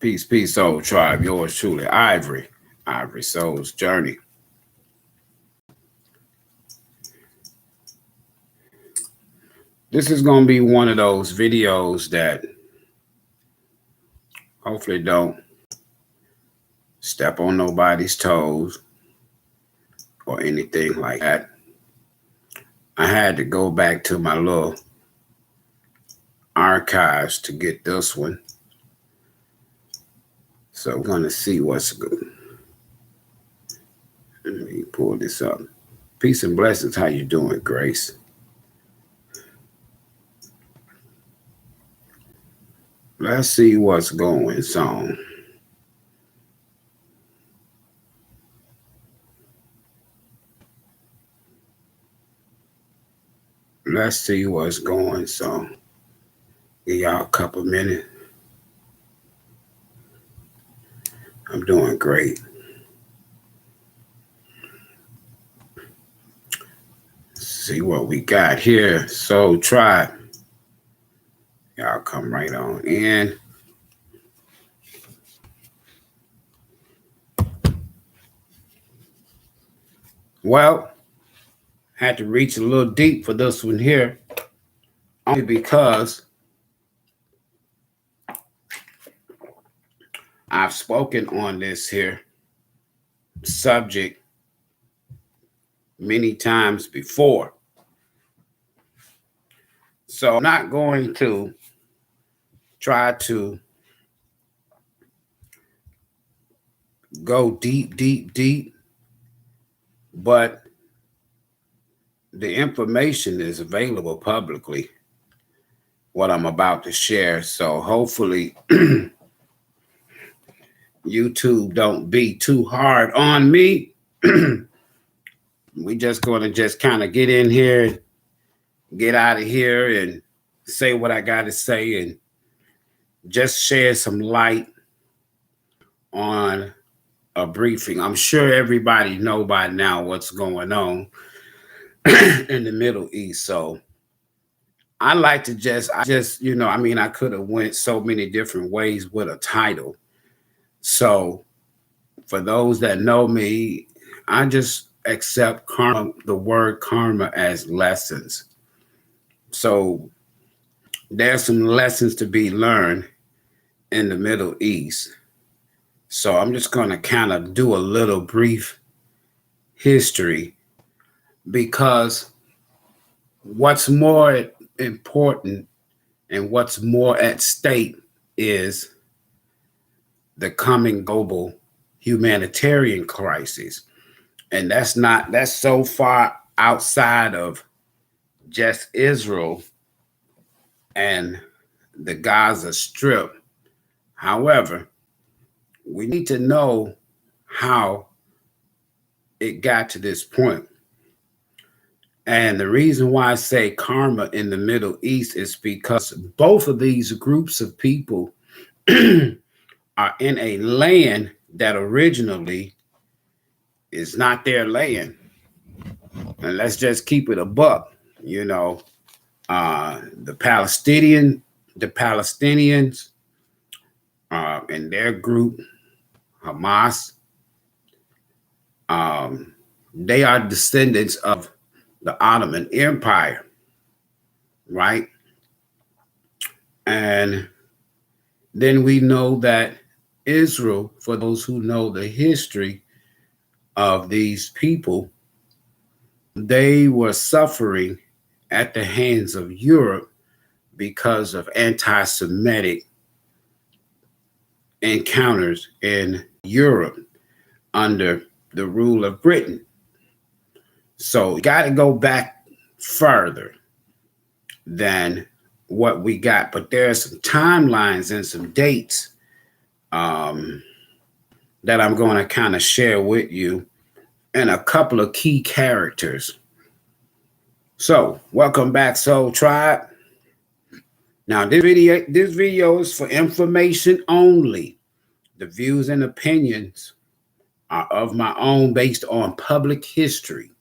Peace, peace, soul tribe. Yours truly, Ivory. Ivory Soul's Journey. This is going to be one of those videos that hopefully don't step on nobody's toes or anything like that. I had to go back to my little archives to get this one. So we're going to see what's good. Let me pull this up. Peace and blessings. How you doing, Grace? Let's see what's going on. Let's see what's going on. Give y'all a couple minutes. I'm doing great. See what we got here. Soul Tribe. Y'all come right on in. Well, had to reach a little deep for this one here, only because I've spoken on this here subject many times before. So I'm not going to try to go deep, but the information is available publicly, what I'm about to share. So hopefully YouTube don't be too hard on me. We just going to kind of get in here, get out of here and say what I got to say and just share some light on a briefing. I'm sure everybody know by now what's going on in the Middle East. So I like to I could have went so many different ways with a title. So for those that know me, I just accept karma, the word karma, as lessons. So there's some lessons to be learned in the Middle East. So I'm just going to kind of do a little brief history, because what's more important and what's more at stake is the coming global humanitarian crisis. And that's so far outside of just Israel and the Gaza Strip. However, we need to know how it got to this point. And the reason why I say karma in the Middle East is because both of these groups of people are in a land that originally is not their land. And let's just keep it a buck. The Palestinians and their group, Hamas, they are descendants of the Ottoman Empire, right? And then we know that Israel, for those who know the history of these people, they were suffering at the hands of Europe because of anti-Semitic encounters in Europe under the rule of Britain. So you got to go back further than what we got. But there are some timelines and some dates that I'm going to kind of share with you, and a couple of key characters. So welcome back, Soul Tribe. Now this video is for information only. The views and opinions are of my own based on public history.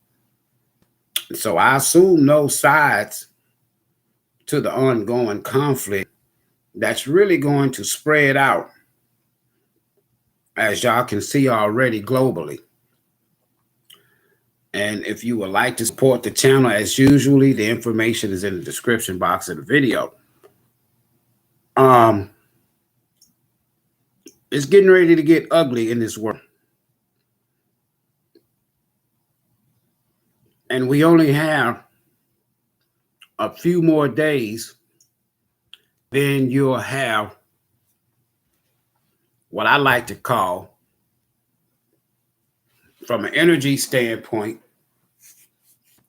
So I assume no sides to the ongoing conflict that's really going to spread out as y'all can see already globally. And if you would like to support the channel, as usually, the information is in the description box of the video. It's getting ready to get ugly in this world. And we only have a few more days, then you'll have what I like to call, from an energy standpoint,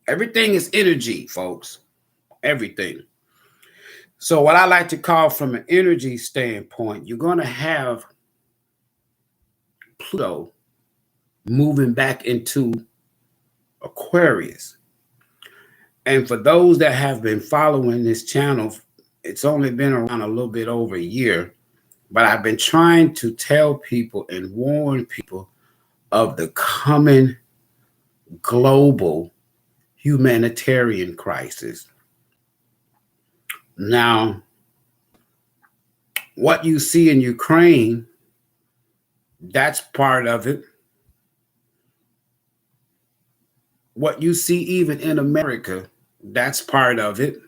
everything is energy, folks. Everything. So what I like to call, from an energy standpoint, you're going to have Pluto moving back into Aquarius. And for those that have been following this channel, it's only been around a little bit over a year, but I've been trying to tell people and warn people of the coming global humanitarian crisis. Now, what you see in Ukraine, that's part of it. What you see even in America, that's part of it.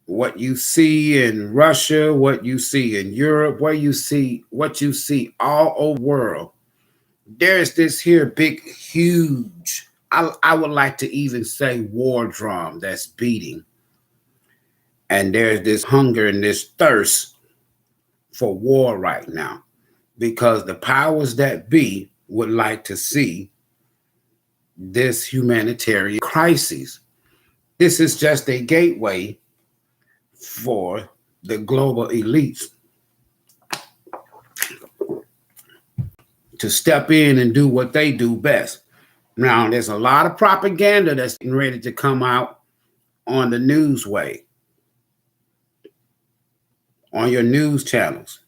What you see in Russia, what you see in Europe, what you see all over the world, there's this here big, huge, I would like to even say, war drum that's beating. And there's this hunger and this thirst for war right now, because the powers that be would like to see this humanitarian crisis. This is just a gateway for the global elites to step in and do what they do best. Now, there's a lot of propaganda that's getting ready to come out on the newsway, on your news channels.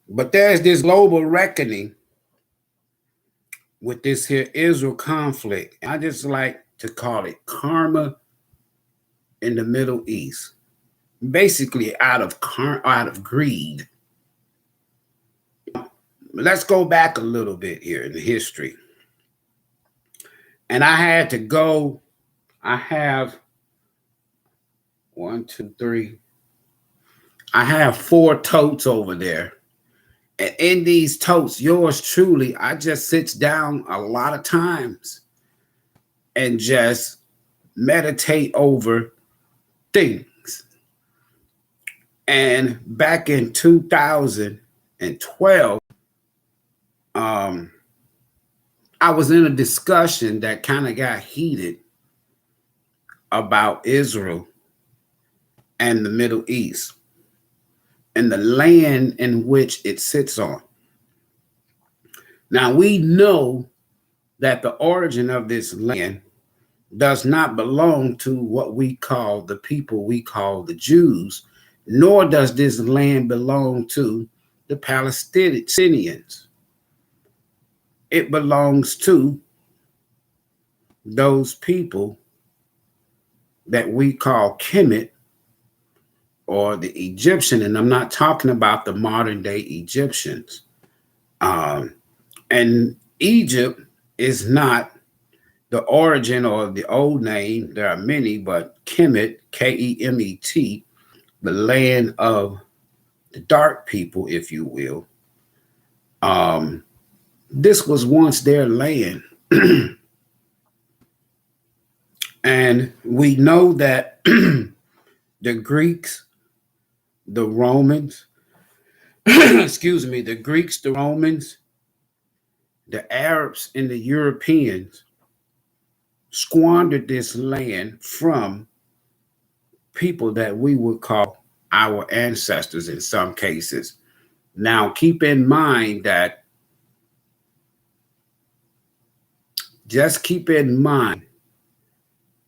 But there's this global reckoning with this here Israel conflict. I just like to call it karma in the Middle East, basically out of greed. Let's go back a little bit here in the history. And I had to go, I have 1, 2, 3. I have 4 totes over there. And in these totes, yours truly, I just sits down a lot of times and just meditate over things. And back in 2012, I was in a discussion that kind of got heated about Israel and the Middle East and the land in which it sits on. Now, we know that the origin of this land does not belong to what we call the people we call the Jews, nor does this land belong to the Palestinians. It belongs to those people that we call Kemet, or the Egyptian, and I'm not talking about the modern day Egyptians. And Egypt is not the origin or the old name. There are many, but Kemet, Kemet, the land of the dark people, if you will. This was once their land. And we know that the Greeks, the Romans, excuse me, the Greeks, the Romans, the Arabs, and the Europeans squandered this land from people that we would call our ancestors in some cases. Now, keep in mind that, just keep in mind,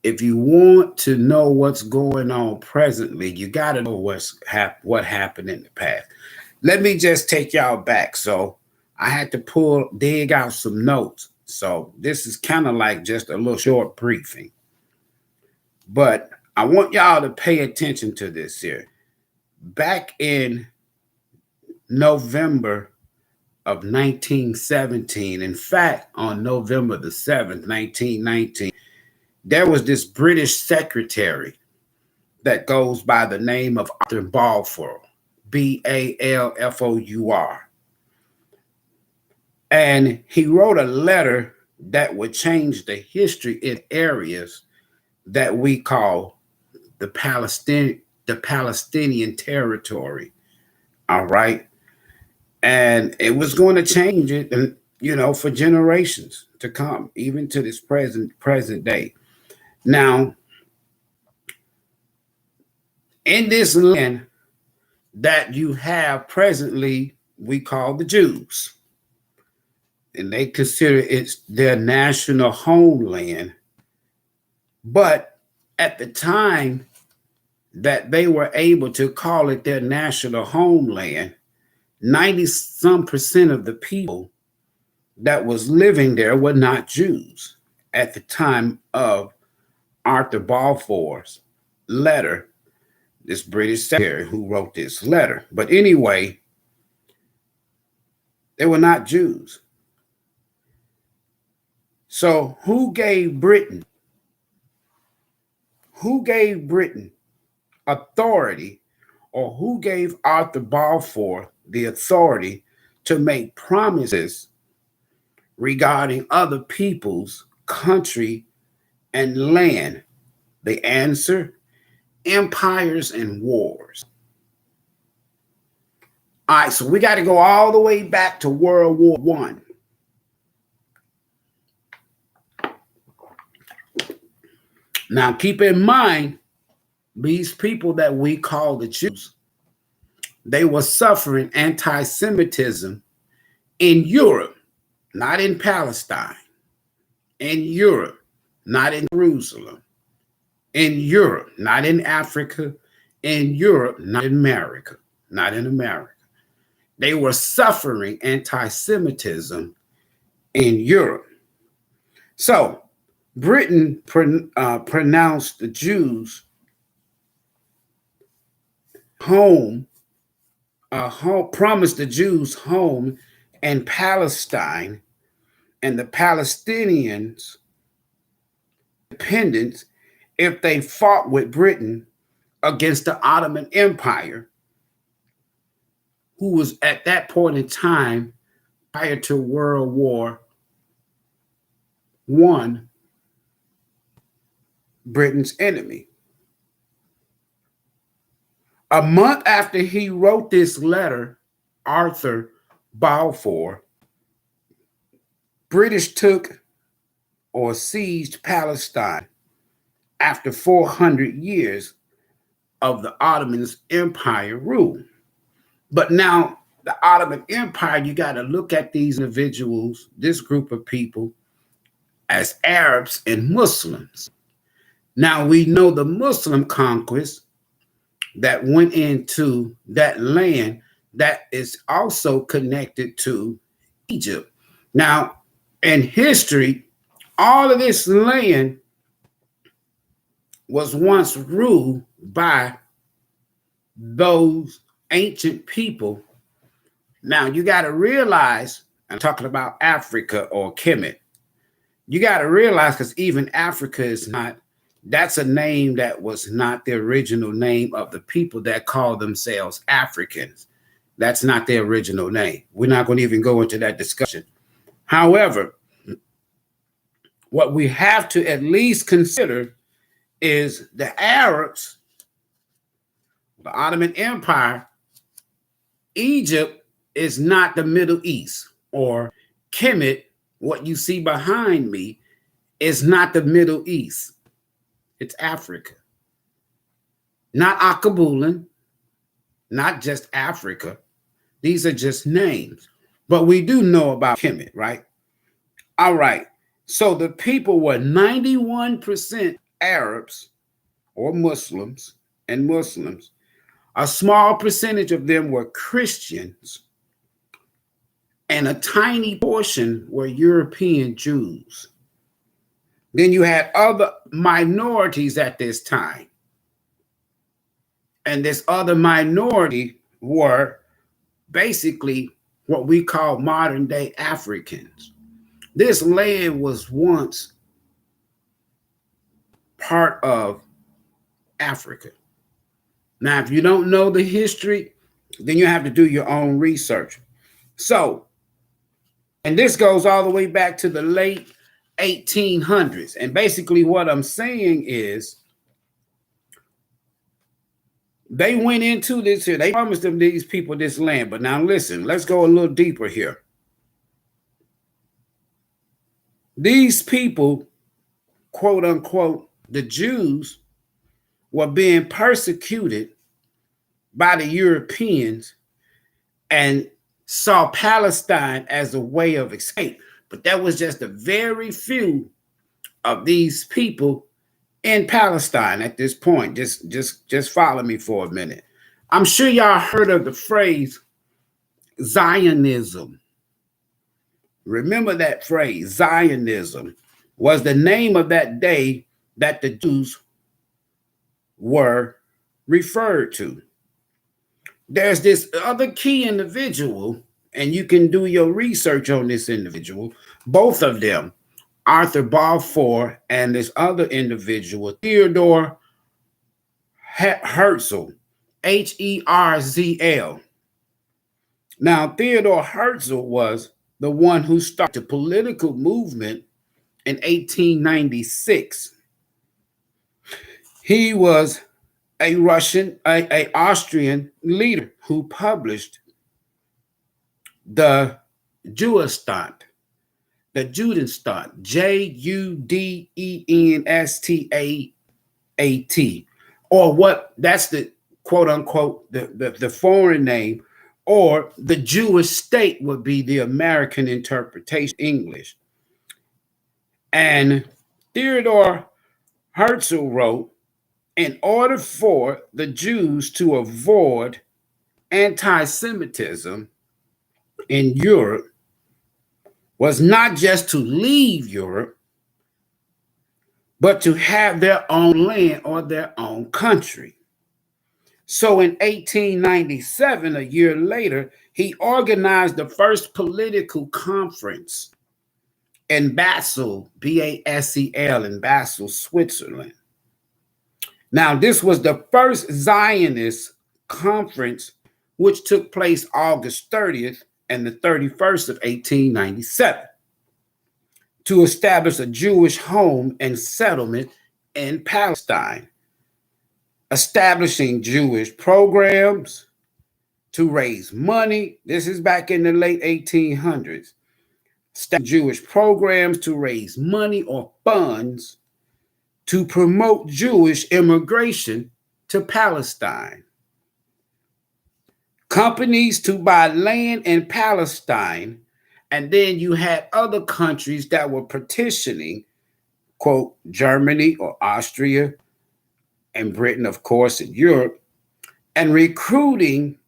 if you want to know what's going on presently, you got to know what happened in the past. Let me just take y'all back. So I had to dig out some notes. So this is kind of like just a little short briefing. But I want y'all to pay attention to this here. Back in November of 1917. In fact, on November the 7th, 1919, there was this British secretary that goes by the name of Arthur Balfour, Balfour. And he wrote a letter that would change the history in areas that we call the Palestinian territory. All right. And it was going to change it, and for generations to come, even to this present day. Now, in this land that you have presently, we call the Jews, and they consider it their national homeland. But at the time that they were able to call it their national homeland, 90% of the people that was living there were not Jews at the time of Arthur Balfour's letter, this British secretary who wrote this letter. But anyway, they were not Jews. So who gave Britain authority, or who gave Arthur Balfour the authority to make promises regarding other people's country and land? The answer: empires and wars. All right, so we got to go all the way back to World War I. Now, keep in mind, these people that we call the Jews, they were suffering anti-Semitism in Europe, not in Palestine. In Europe, not in Jerusalem. In Europe, not in Africa. In Europe, not in America. Not in America. They were suffering anti-Semitism in Europe. So Britain pronounced the Jews home, promised the Jews home in Palestine, and the Palestinians independence if they fought with Britain against the Ottoman Empire, who was at that point in time, prior to World War I, Britain's enemy. A month after he wrote this letter, Arthur Balfour, British took or seized Palestine after 400 years of the Ottoman Empire rule. But now the Ottoman Empire, you got to look at these individuals, this group of people, as Arabs and Muslims. Now we know the Muslim conquest that went into that land that is also connected to Egypt. Now, in history, all of this land was once ruled by those ancient people. Now, you got to realize, I'm talking about Africa or Kemet. You got to realize, because even Africa is not, that's a name that was not the original name of the people that call themselves Africans. That's not their original name. We're not going to even go into that discussion. However, what we have to at least consider is the Arabs, the Ottoman Empire. Egypt is not the Middle East, or Kemet, what you see behind me, is not the Middle East. It's Africa. Not Akabulan, not just Africa. These are just names. But we do know about Kemet, right? All right. So the people were 91% Arabs or Muslims and Muslims. A small percentage of them were Christians, and a tiny portion were European Jews. Then you had other minorities at this time. And this other minority were basically what we call modern day Africans. This land was once part of Africa. Now, if you don't know the history, then you have to do your own research. So, and this goes all the way back to the late 1800s. And basically, what I'm saying is they went into this here. They promised them these people this land. But now listen, let's go a little deeper here. These people, quote unquote, the Jews, were being persecuted by the Europeans and saw Palestine as a way of escape. But that was just a very few of these people in Palestine at this point. Just follow me for a minute. I'm sure y'all heard of the phrase Zionism. Remember that phrase, Zionism, was the name of that day that the Jews were referred to. There's this other key individual, and you can do your research on this individual, both of them, Arthur Balfour and this other individual, Theodore Herzl, Herzl. Now, Theodore Herzl was the one who started the political movement in 1896. He was a Austrian leader who published the Judenstaat, Judenstaat, or what, that's the quote unquote, the foreign name, or the Jewish state would be the American interpretation, English. And Theodore Herzl wrote, in order for the Jews to avoid anti-Semitism in Europe was not just to leave Europe, but to have their own land or their own country. So in 1897, a year later, he organized the first political conference in Basel, Basel, in Basel, Switzerland. Now, this was the first Zionist conference, which took place August 30th and the 31st of 1897, to establish a Jewish home and settlement in Palestine, establishing Jewish programs to raise money. This is back in the late 1800s. Jewish programs to raise money or funds to promote Jewish immigration to Palestine. Companies to buy land in Palestine, and then you had other countries that were petitioning, quote, Germany or Austria, and Britain, of course, in Europe, and recruiting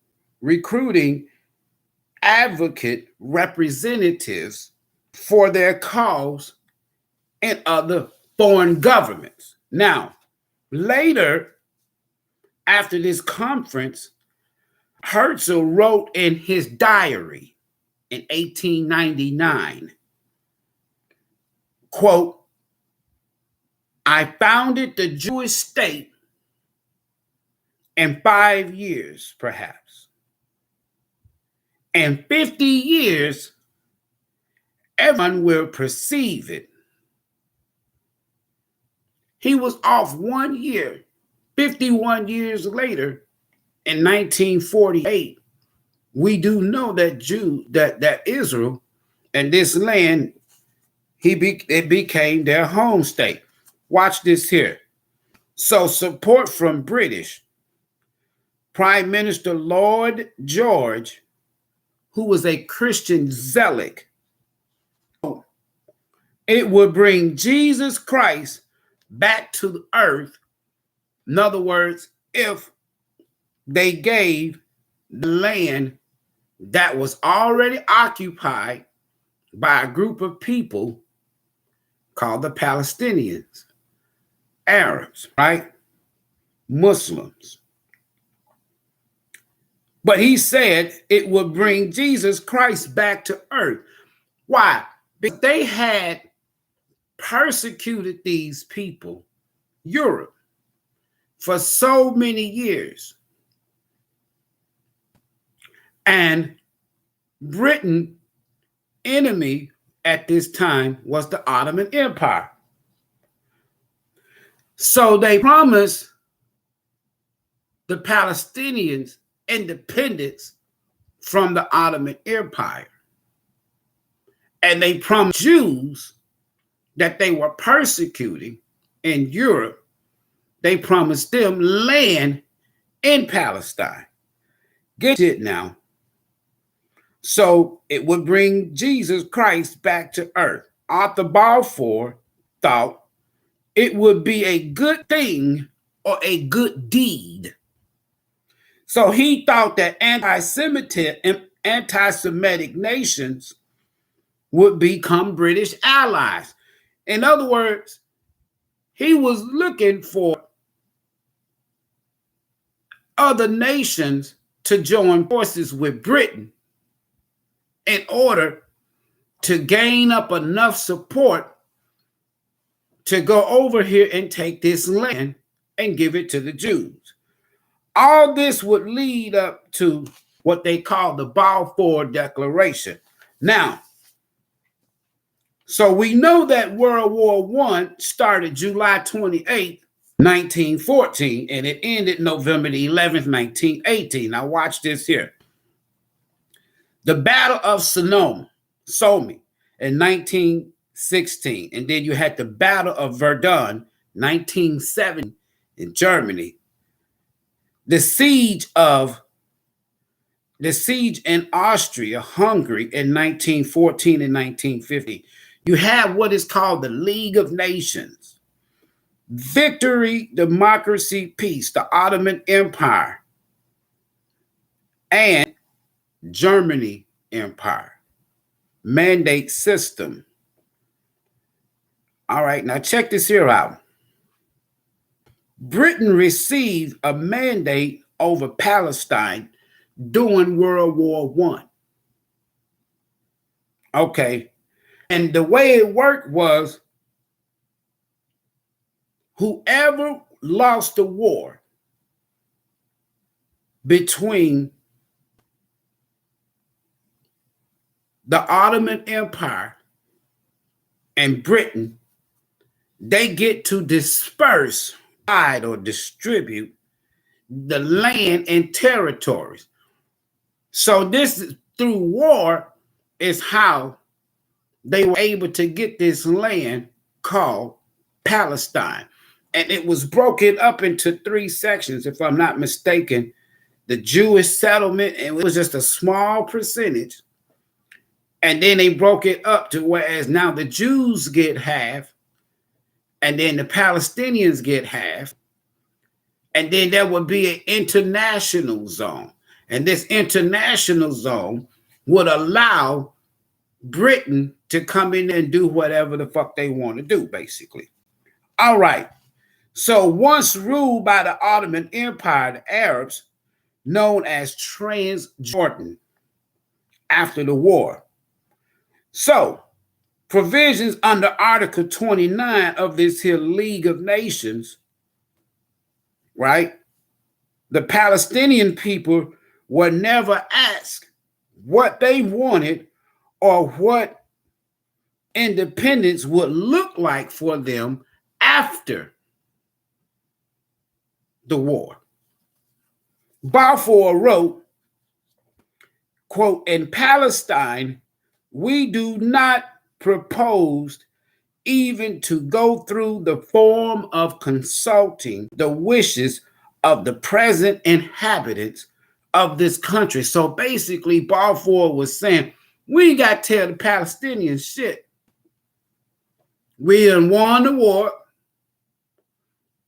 advocate representatives for their cause in other foreign governments. Now, later, after this conference, Herzl wrote in his diary in 1899, quote, I founded the Jewish state in 5 years, perhaps. In 50 years, everyone will perceive it. He was off 1 year. 51 years later, in 1948, we do know that that Israel and this land, it became their home state. Watch this here. So support from British Prime Minister Lloyd George, who was a Christian zealot, it would bring Jesus Christ back to the earth. In other words, if they gave the land that was already occupied by a group of people called the Palestinians, Arabs, right? Muslims. But he said it would bring Jesus Christ back to earth. Why? Because they had persecuted these people, Europe, for so many years. And Britain, enemy at this time, was the Ottoman Empire. So they promised the Palestinians independence from the Ottoman Empire. And they promised Jews that they were persecuting in Europe, they promised them land in Palestine. Get it now. So it would bring Jesus Christ back to earth. Arthur Balfour thought it would be a good thing or a good deed. So he thought that anti-Semitic nations would become British allies. In other words, he was looking for other nations to join forces with Britain in order to gain up enough support to go over here and take this land and give it to the Jews. All this would lead up to what they call the Balfour Declaration. Now, so we know that World War I started July 28, 1914, and it ended November the 11th, 1918. Now watch this here. The Battle of Somme in 1916, and then you had the Battle of Verdun, 1970 in Germany. The siege in Austria, Hungary in 1914 and 1950. You have what is called the League of Nations. Victory, democracy, peace, the Ottoman Empire, and Germany Empire. Mandate system. All right, now check this here out. Britain received a mandate over Palestine during World War I. Okay. And the way it worked was whoever lost the war between the Ottoman Empire and Britain, they get to disperse or distribute the land and territories. So this, through war, is how they were able to get this land called Palestine. And it was broken up into 3 sections, if I'm not mistaken. The Jewish settlement, and it was just a small percentage. And then they broke it up to whereas now the Jews get half, and then the Palestinians get half. And then there would be an international zone. And this international zone would allow Britain to come in and do whatever the fuck they want to do, basically. All right. So once ruled by the Ottoman Empire, the Arabs, known as Transjordan, after the war. So provisions under Article 29 of this here League of Nations, right? The Palestinian people were never asked what they wanted or what independence would look like for them after the war. Balfour wrote, quote, "In Palestine, we do not propose even to go through the form of consulting the wishes of the present inhabitants of this country." So basically, Balfour was saying, we ain't got to tell the Palestinians shit. We done won the war,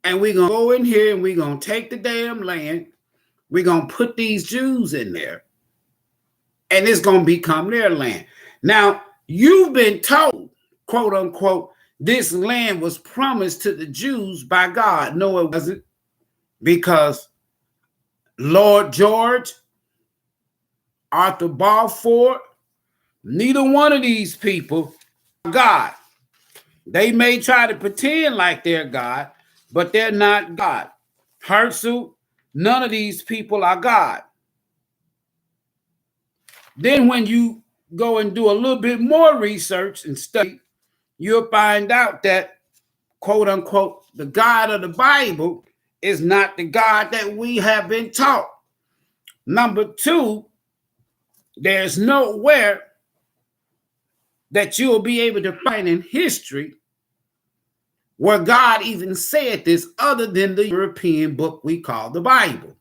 and we're going to go in here and we're going to take the damn land. We're going to put these Jews in there, and it's going to become their land. Now, you've been told, quote unquote, this land was promised to the Jews by God. No, it wasn't, because Lord George Arthur Balfour, neither one of these people are God. They may try to pretend like they're God, but they're not God. Herzl, none of these people are God. Then when you go and do a little bit more research and study, you'll find out that, quote unquote, the God of the Bible is not the God that we have been taught. Number two, there's nowhere that you'll be able to find in history where God even said this other than the European book we call the Bible.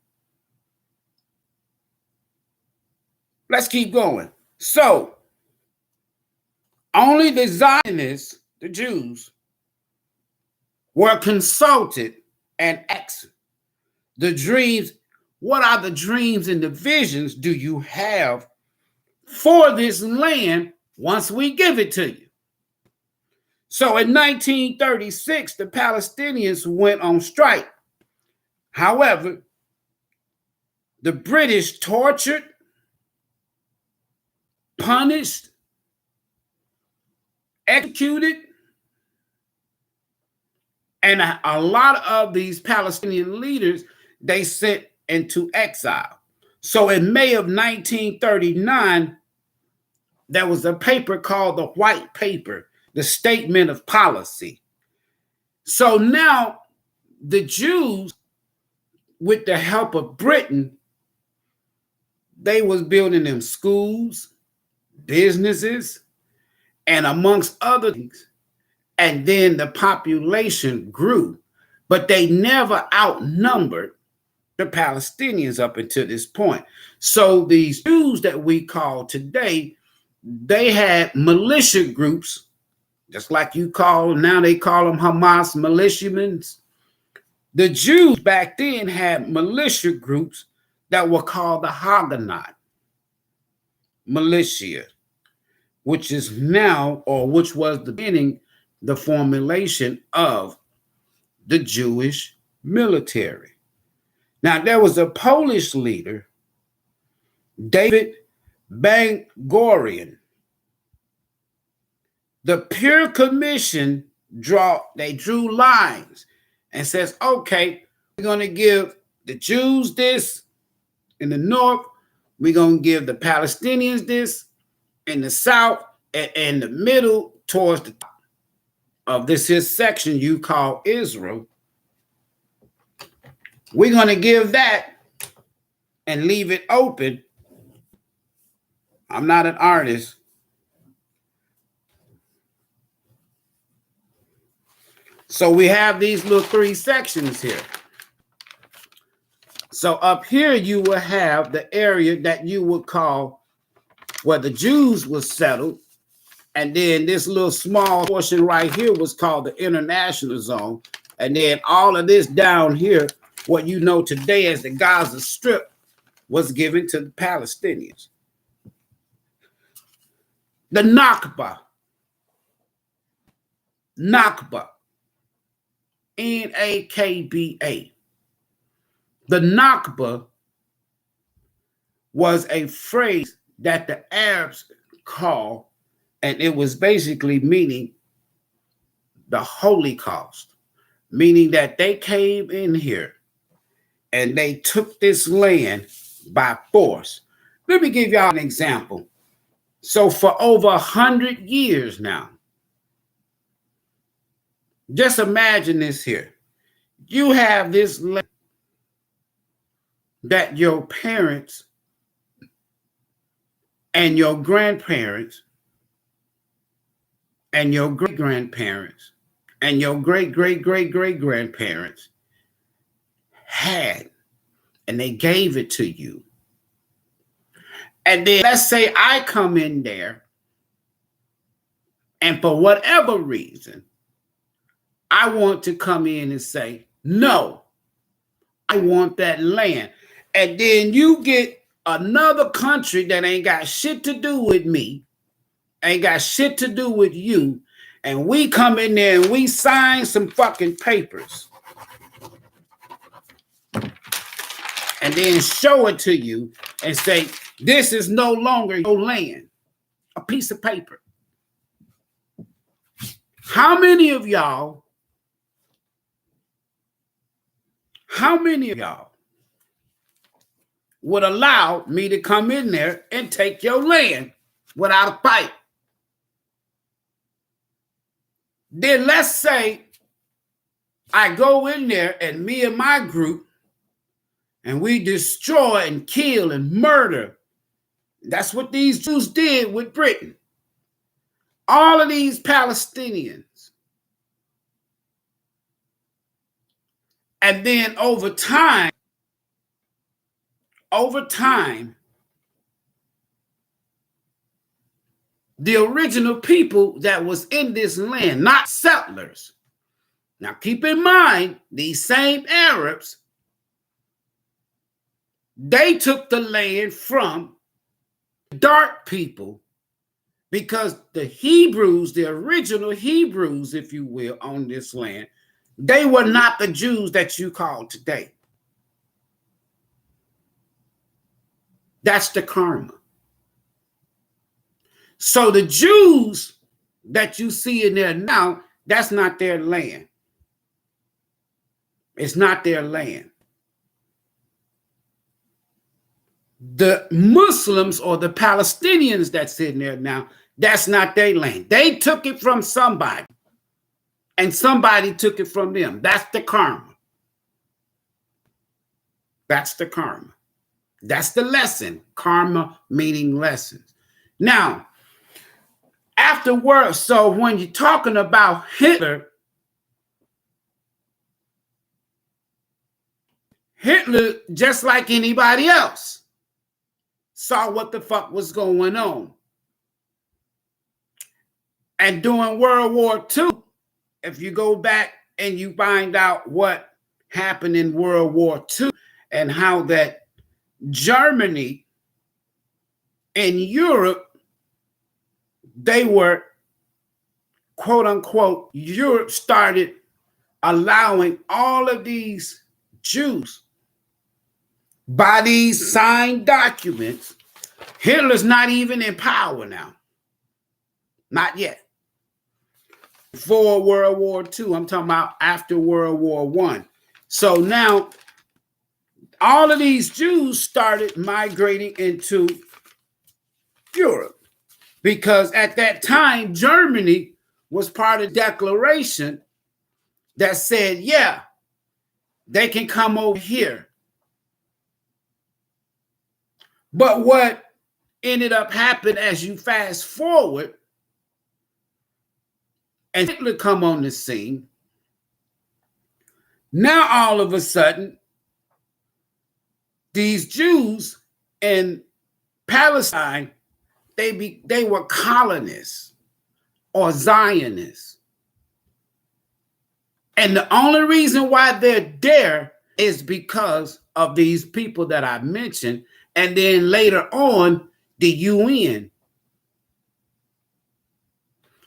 Let's keep going. So, only the Zionists, the Jews, were consulted and asked the dreams. What are the dreams and the visions do you have for this land once we give it to you? So in 1936, the Palestinians went on strike. However, the British tortured, punished, executed, and a lot of these Palestinian leaders they sent into exile. So in May of 1939, there was a paper called the White Paper, the Statement of Policy. So now the Jews, with the help of Britain, they was building them schools, businesses, and amongst other things. And then the population grew, but they never outnumbered the Palestinians up until this point. So these Jews that we call today, they had militia groups, just like you call, now they call them Hamas militiamen. The Jews back then had militia groups that were called the Haganah militia, which is now, or which was the beginning, the formulation of the Jewish military. Now, there was a Polish leader, David Ben-Gurion. The Pure Commission drew lines and says, okay, we're going to give the Jews this in the north, we're going to give the Palestinians this in the south, and the middle towards the top of this here section you call Israel. We're going to give that and leave it open. I'm not an artist. So we have these little three sections here. So up here you will have the area that you would call where the Jews were settled. And then this little small portion right here was called the international zone. And then all of this down here, what you know today as the Gaza Strip, was given to the Palestinians. The Nakba. Nakba. Nakba. The Nakba was a phrase that the Arabs call, and it was basically meaning the Holocaust, meaning that they came in here and they took this land by force. Let me give y'all an example. So for over 100 years now, just imagine this here. You have this land that your parents and your grandparents and your great-grandparents and your great-great-great-great-grandparents had, and they gave it to you. And then let's say I come in there, and for whatever reason, I want to come in and say, no, I want that land. And then you get another country that ain't got shit to do with me, ain't got shit to do with you, and we come in there and we sign some fucking papers and then show it to you and say, This is no longer your land, a piece of paper. How many of y'all would allow me to come in there and take your land without a fight? Then let's say I go in there and me and my group, and we destroy and kill and murder. That's what these Jews did with Britain. All of these Palestinians. And then over time, the original people that was in this land, not settlers. Now keep in mind, these same Arabs, they took the land from dark people because the Hebrews, the original Hebrews, if you will, on this land, they were not the Jews that you call today. That's the karma. So the Jews that you see in there now, that's not their land. It's not their land. The Muslims or the Palestinians that's in there now, that's not their land. They took it from somebody, and somebody took it from them. That's the karma. That's the karma. That's the lesson. Karma meaning lessons. Now, afterwards, so when you're talking about Hitler, just like anybody else, saw what the fuck was going on. And during World War II, if you go back and you find out what happened in World War II and how that Germany and Europe, they were, quote unquote, Europe started allowing all of these Jews by these signed documents. Hitler's not even in power now. Not yet. Before World War II, I'm talking about after World War I. So now, all of these Jews started migrating into Europe because at that time, Germany was part of the declaration that said, yeah, they can come over here. But what ended up happening as you fast forward and Hitler come on the scene, now all of a sudden, these Jews in Palestine, they were colonists or Zionists. And the only reason why they're there is because of these people that I mentioned. And then later on, the UN.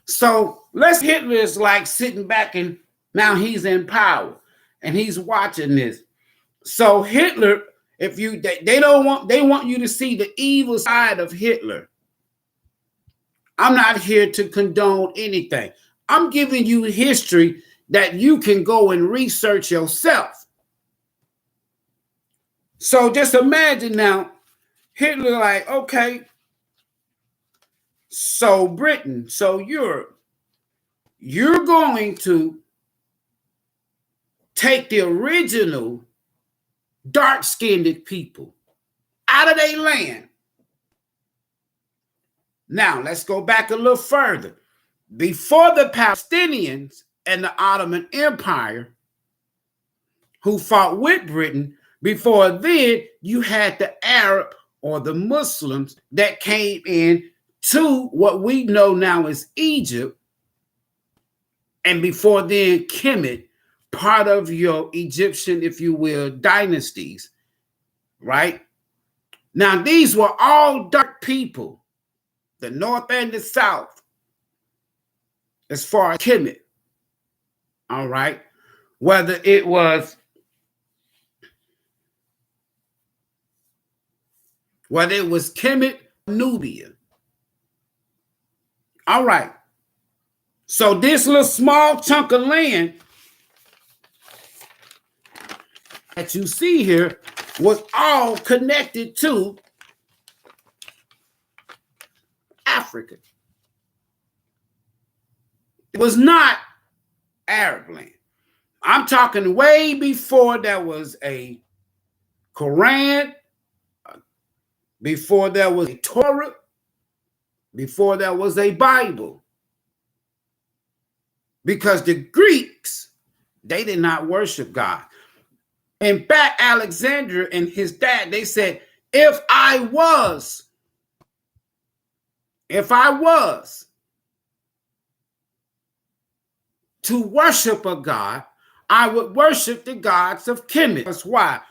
So Hitler is like sitting back and now he's in power and he's watching this. So Hitler, they want you to see the evil side of Hitler. I'm not here to condone anything. I'm giving you history that you can go and research yourself. So just imagine now, Hitler like, okay, so Britain, so Europe, you're going to take the original dark-skinned people out of their land. Now, let's go back a little further. Before the Palestinians and the Ottoman Empire, who fought with Britain, before then, you had the Arab or the Muslims that came in to what we know now as Egypt. And before then, Kemet, part of your Egyptian, if you will, dynasties, right? Now, these were all dark people, the North and the South, as far as Kemet, all right? Whether it was whether it was Kemet, Nubia. All right. So this little small chunk of land that you see here was all connected to Africa. It was not Arab land. I'm talking way before there was a Quran, before there was a Torah, before there was a Bible. Because the Greeks, they did not worship God. In fact, Alexander and his dad, they said, if I was to worship a god, I would worship the gods of Kemet. That's why.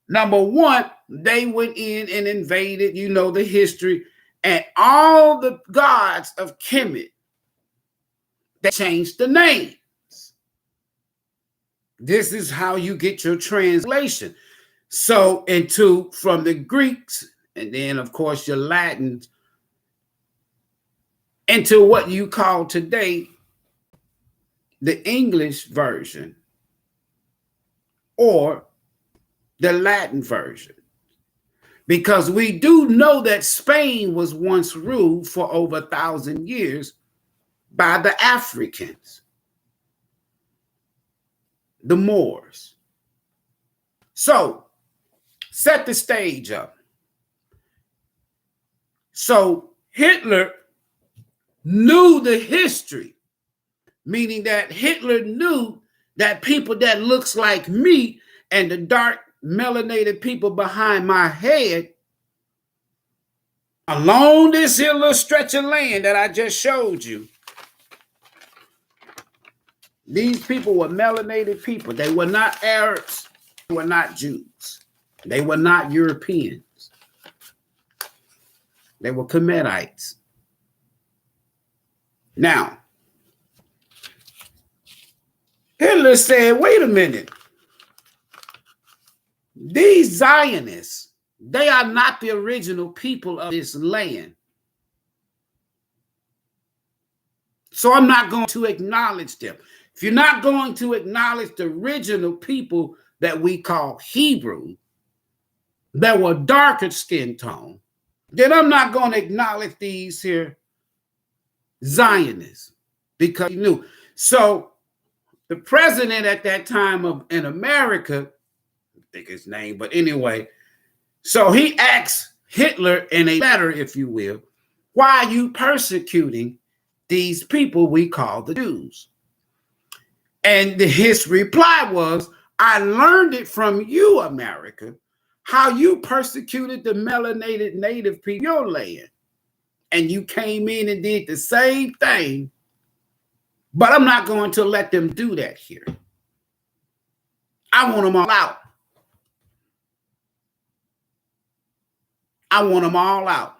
Number one, they went in and invaded, you know, the history, and all the gods of Kemet, they changed the names. This is how you get your translation. So, from the Greeks, and then, of course, your Latins, into what you call today the English version or the Latin version. Because we do know that Spain was once ruled for over 1,000 years by the Africans, the Moors. So, set the stage up. So, Hitler knew the history, meaning that Hitler knew that people that looks like me and the dark melanated people behind my head along this here little stretch of land that I just showed you, these people were melanated people. They were not Arabs. They were not Jews. They were not Europeans. They were Kemetites. Now, Hitler said, wait a minute. These Zionists, they are not the original people of this land. So I'm not going to acknowledge them. If you're not going to acknowledge the original people that we call Hebrew, that were darker skin tone, then I'm not going to acknowledge these here Zionists, because he knew. So the president at that time in America, I think his name, but anyway, so he asked Hitler in a letter, if you will, why are you persecuting these people we call the Jews? And his reply was, I learned it from you, America, how you persecuted the melanated native people, your land. And you came in and did the same thing, but I'm not going to let them do that here. I want them all out. I want them all out.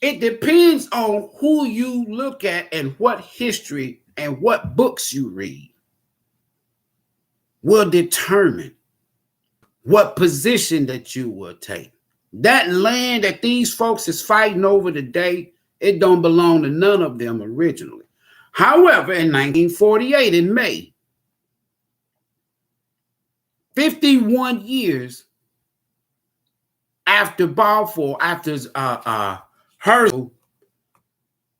It depends on who you look at and what history and what books you read will determine what position that you will take. That land that these folks is fighting over today, it don't belong to none of them originally. However, in 1948, in May, 51 years after Balfour, after Herzl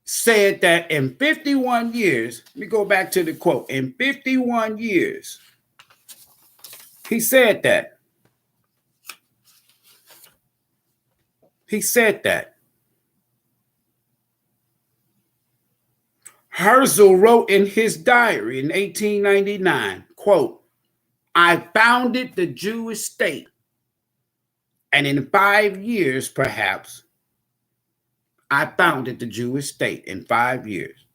said that in 51 years, let me go back to the quote, in 51 years, he said that. He said that. Herzl wrote in his diary in 1899, quote, I founded the Jewish state, and in 5 years, perhaps, I founded the Jewish state in 5 years.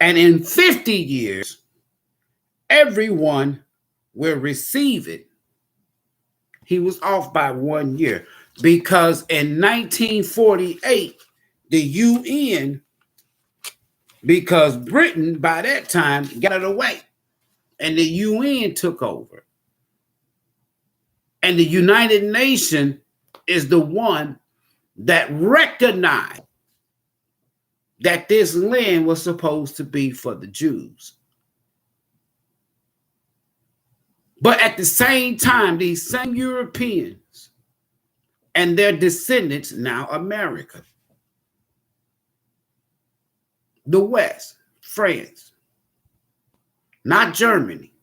And in 50 years, everyone will receive it. He was off by 1 year because in 1948, the UN, because Britain by that time got it away and the UN took over. And the United Nations is the one that recognized that this land was supposed to be for the Jews. But at the same time, these same Europeans and their descendants, now America, the West, France, not Germany.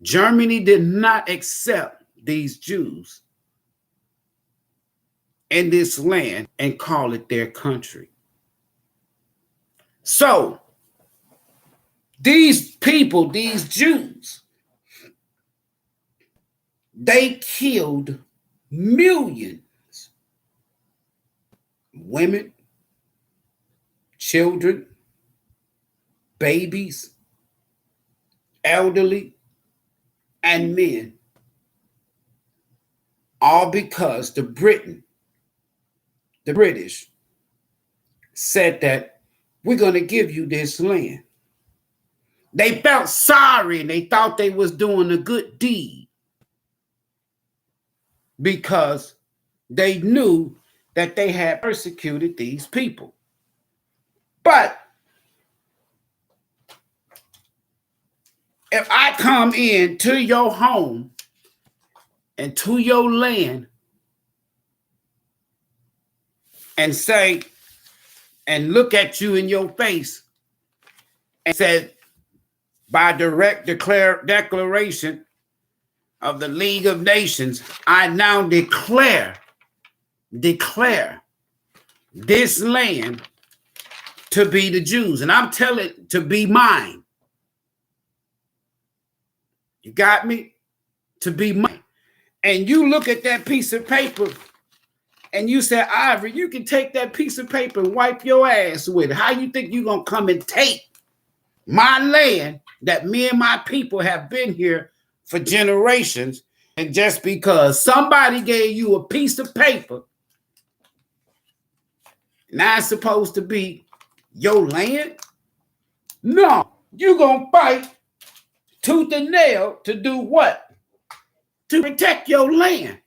Germany did not accept these Jews in this land and call it their country. So these people, these Jews, they killed millions. Women, children, babies, elderly, and men, all because the British said that we're going to give you this land. They felt sorry and they thought they was doing a good deed because they knew that they had persecuted these people. But if I come in to your home and to your land and say, and look at you in your face and say, by direct declaration of the League of Nations, I now declare this land to be the Jews. And I'm telling it to be mine. You got me? To be mine. And you look at that piece of paper and you say, Ivory, you can take that piece of paper and wipe your ass with it. How you think you're going to come and take my land that me and my people have been here for generations, and just because somebody gave you a piece of paper, now it's supposed to be your land? No, you're going to fight tooth and nail to do what? To protect your land.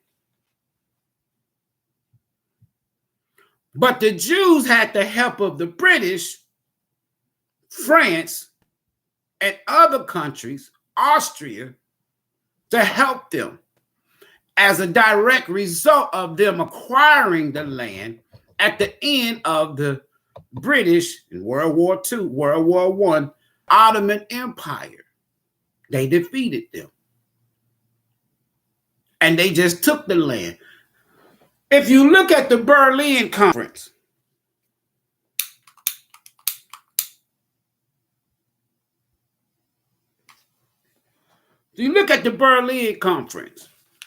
But the Jews had the help of the British, France, and other countries, Austria, to help them as a direct result of them acquiring the land at the end of the British in World War II, World War I, Ottoman Empire. They defeated them. And they just took the land. If you look at the Berlin Conference,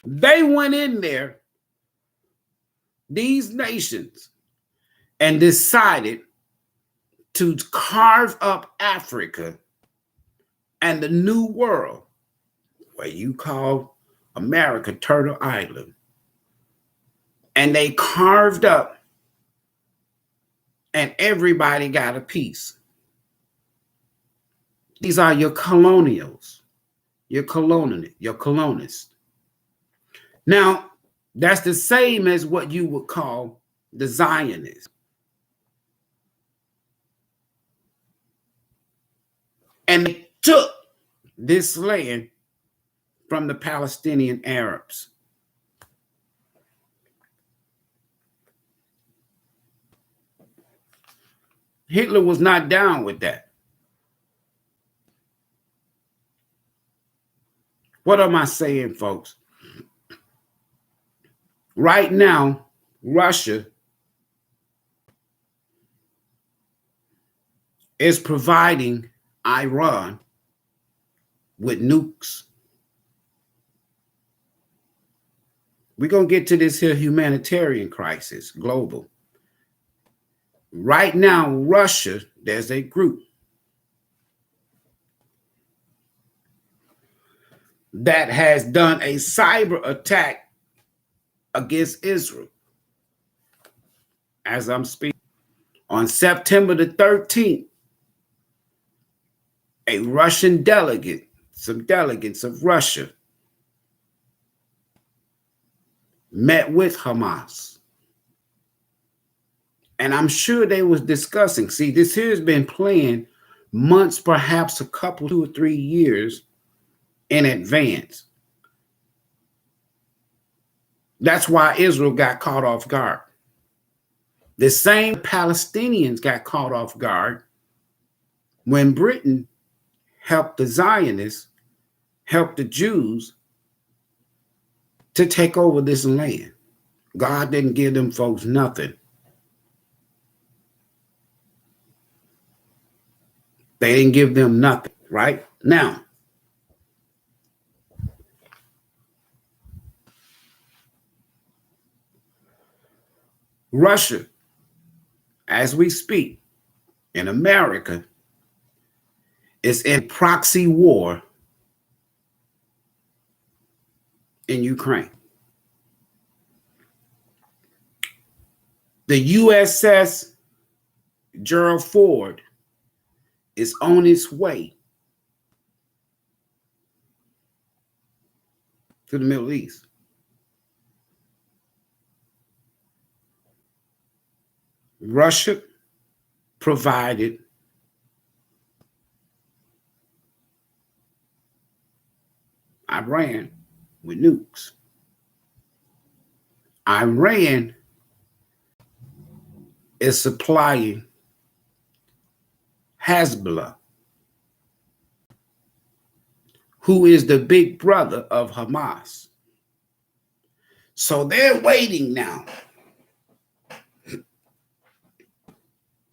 they went in there, these nations, and decided to carve up Africa and the New World, where you call America Turtle Island. And they carved up, and everybody got a piece. These are your colonials, your colonists. Now, that's the same as what you would call the Zionists. And they took this land from the Palestinian Arabs. Hitler was not down with that. What am I saying, folks? Right now, Russia is providing Iran with nukes. We're going to get to this here humanitarian crisis, global. Right now, Russia, there's a group that has done a cyber attack against Israel. As I'm speaking, on September the 13th, a Russian delegate, some delegates of Russia, met with Hamas. And I'm sure they was discussing. See, this here has been planned months, perhaps a couple, 2 or 3 years in advance. That's why Israel got caught off guard. The same Palestinians got caught off guard when Britain helped the Zionists, helped the Jews to take over this land. God didn't give them folks nothing. They didn't give them nothing, right? Now, Russia, as we speak, in America, is in proxy war in Ukraine. The USS Gerald Ford is on its way to the Middle East. Russia provided Iran with nukes. Iran is supplying Hezbollah, who is the big brother of Hamas. So they're waiting now.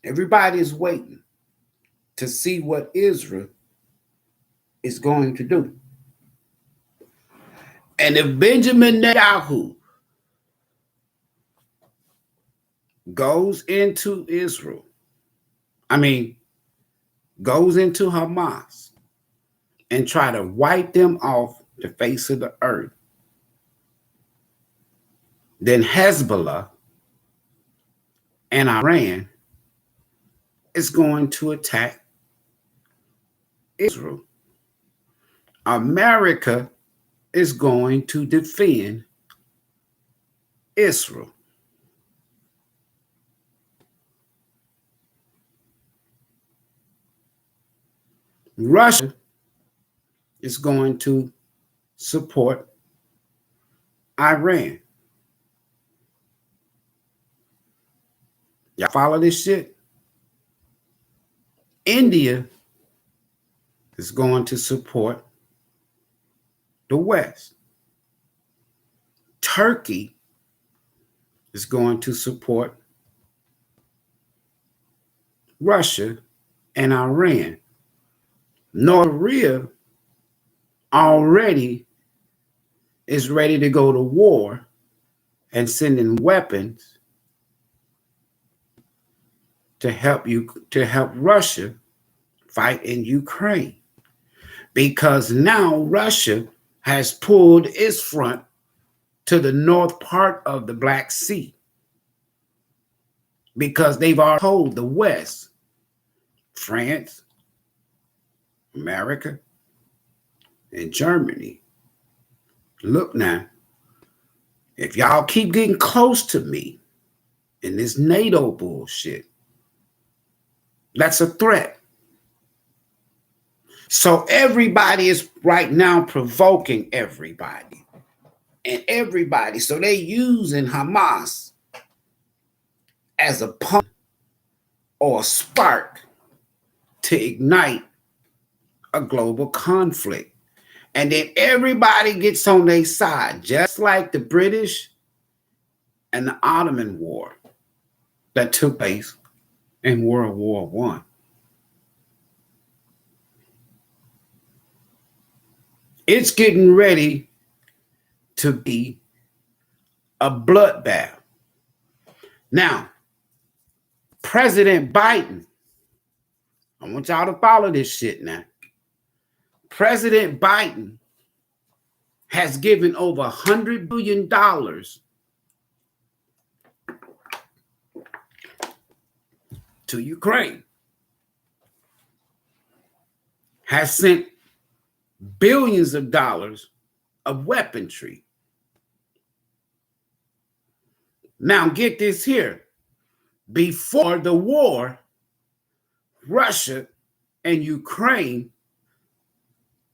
Everybody's waiting to see what Israel is going to do. And if Benjamin Netanyahu goes into Israel, goes into Hamas and try to wipe them off the face of the earth, then Hezbollah and Iran is going to attack Israel. America is going to defend Israel. Russia is going to support Iran. Y'all follow this shit? India is going to support the West. Turkey is going to support Russia and Iran. North Korea already is ready to go to war and sending weapons to help Russia fight in Ukraine, because now Russia has pulled its front to the north part of the Black Sea, because they've already told the West, France, America, and Germany, look now, if y'all keep getting close to me in this NATO bullshit, that's a threat. So everybody is right now provoking everybody. And everybody, so they're using Hamas as a pump or a spark to ignite a global conflict. And then everybody gets on their side, just like the British and the Ottoman War that took place in World War I. It's getting ready to be a bloodbath. Now, President Biden, I want y'all to follow this shit now. President Biden has given over $100 billion to Ukraine, has sent billions of dollars of weaponry. Now get this here. Before the war, Russia and Ukraine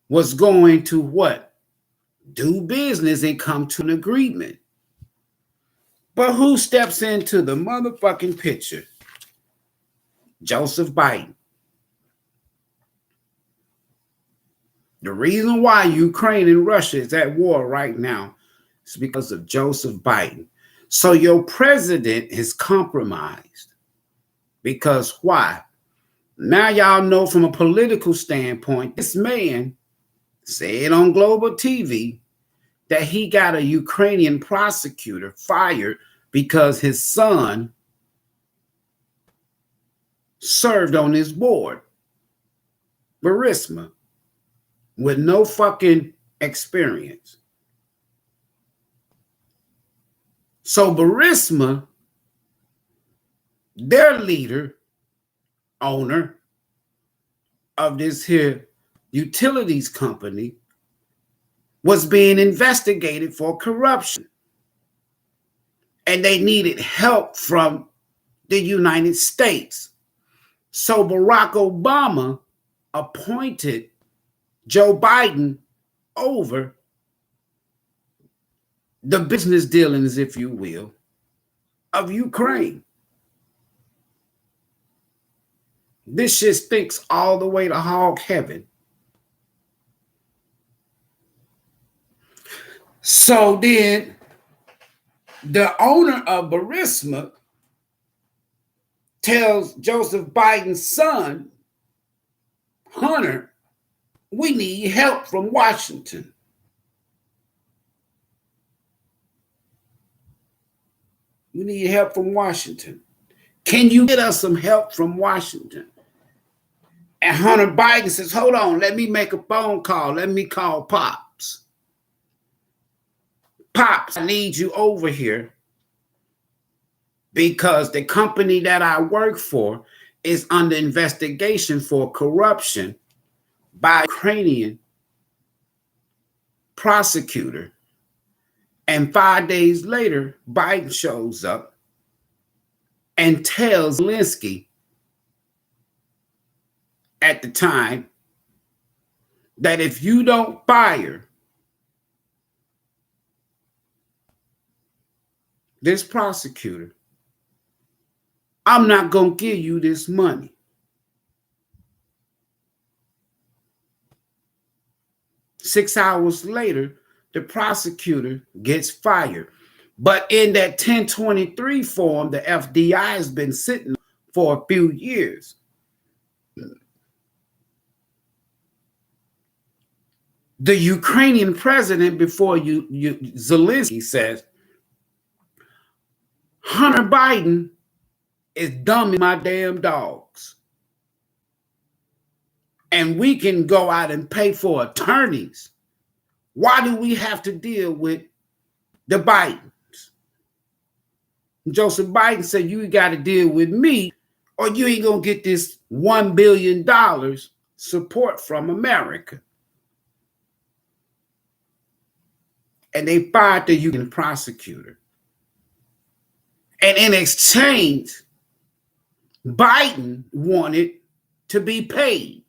was going to what? Do business and come to an agreement. But who steps into the motherfucking picture? Joseph Biden. The reason why Ukraine and Russia is at war right now is because of Joseph Biden. So your president is compromised. Because why? Now y'all know from a political standpoint, this man said on global TV that he got a Ukrainian prosecutor fired because his son served on his board, Burisma, with no fucking experience. So Burisma, their leader, owner of this here utilities company, was being investigated for corruption. And they needed help from the United States. So Barack Obama appointed Joe Biden over the business dealings, if you will, of Ukraine. This shit stinks all the way to hog heaven. So then the owner of Burisma tells Joseph Biden's son, Hunter, we need help from Washington. We need help from Washington. Can you get us some help from Washington? And Hunter Biden says, hold on, let me make a phone call. Let me call Pops. Pops, I need you over here because the company that I work for is under investigation for corruption by a Ukrainian prosecutor. And 5 days later, Biden shows up and tells Zelensky at the time that if you don't fire this prosecutor, I'm not going to give you this money. Six hours later, the prosecutor gets fired. But in that 1023 form, the FDI has been sitting for a few years. The Ukrainian president, before Zelensky, says, Hunter Biden is dumbing my damn dogs. And we can go out and pay for attorneys. Why do we have to deal with the Bidens? Joseph Biden said, you got to deal with me or you ain't going to get this $1 billion support from America. And they fired the Ukrainian prosecutor. And in exchange, Biden wanted to be paid.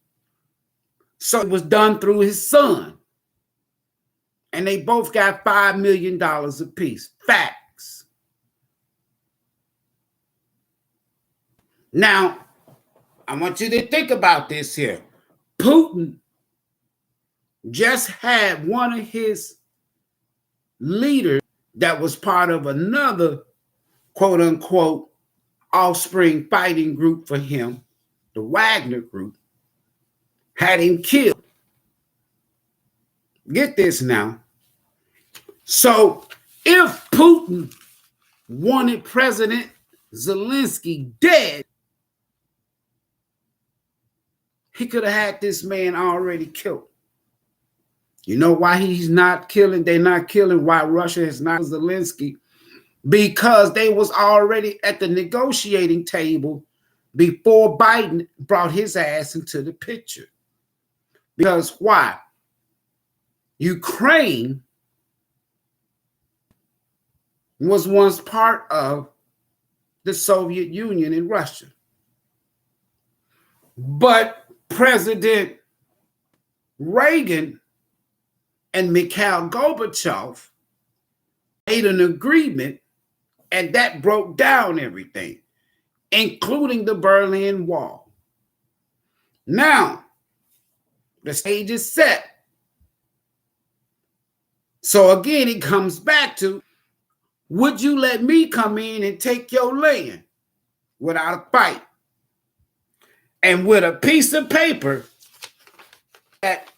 So it was done through his son. And they both got $5 million apiece. Facts. Now, I want you to think about this here. Putin just had one of his leaders that was part of another quote unquote offspring fighting group for him, the Wagner group, had him killed. Get this now. So if Putin wanted President Zelensky dead, he could have had this man already killed. You know why he's not killing? They're not killing. Why Russia is not Zelensky? Because they was already at the negotiating table before Biden brought his ass into the picture. Because why? Ukraine was once part of the Soviet Union and Russia. But President Reagan and Mikhail Gorbachev made an agreement, and that broke down everything, including the Berlin Wall. Now, the stage is set. So again, it comes back to, would you let me come in and take your land without a fight? And with a piece of paper that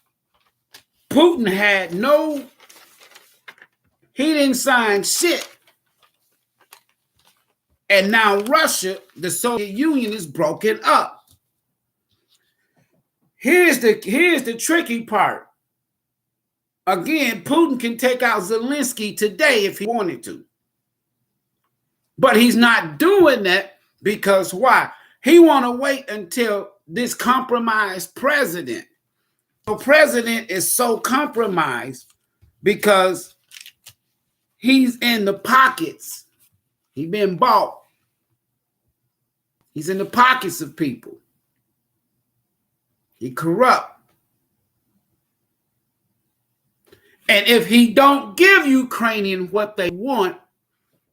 Putin had he didn't sign shit. And now Russia, the Soviet Union, is broken up. Here's the tricky part. Again, Putin can take out Zelensky today if he wanted to. But he's not doing that because why? He want to wait until this compromised president. The president is so compromised because he's in the pockets. He's been bought. He's in the pockets of people. He corrupt. And if he don't give Ukrainians what they want,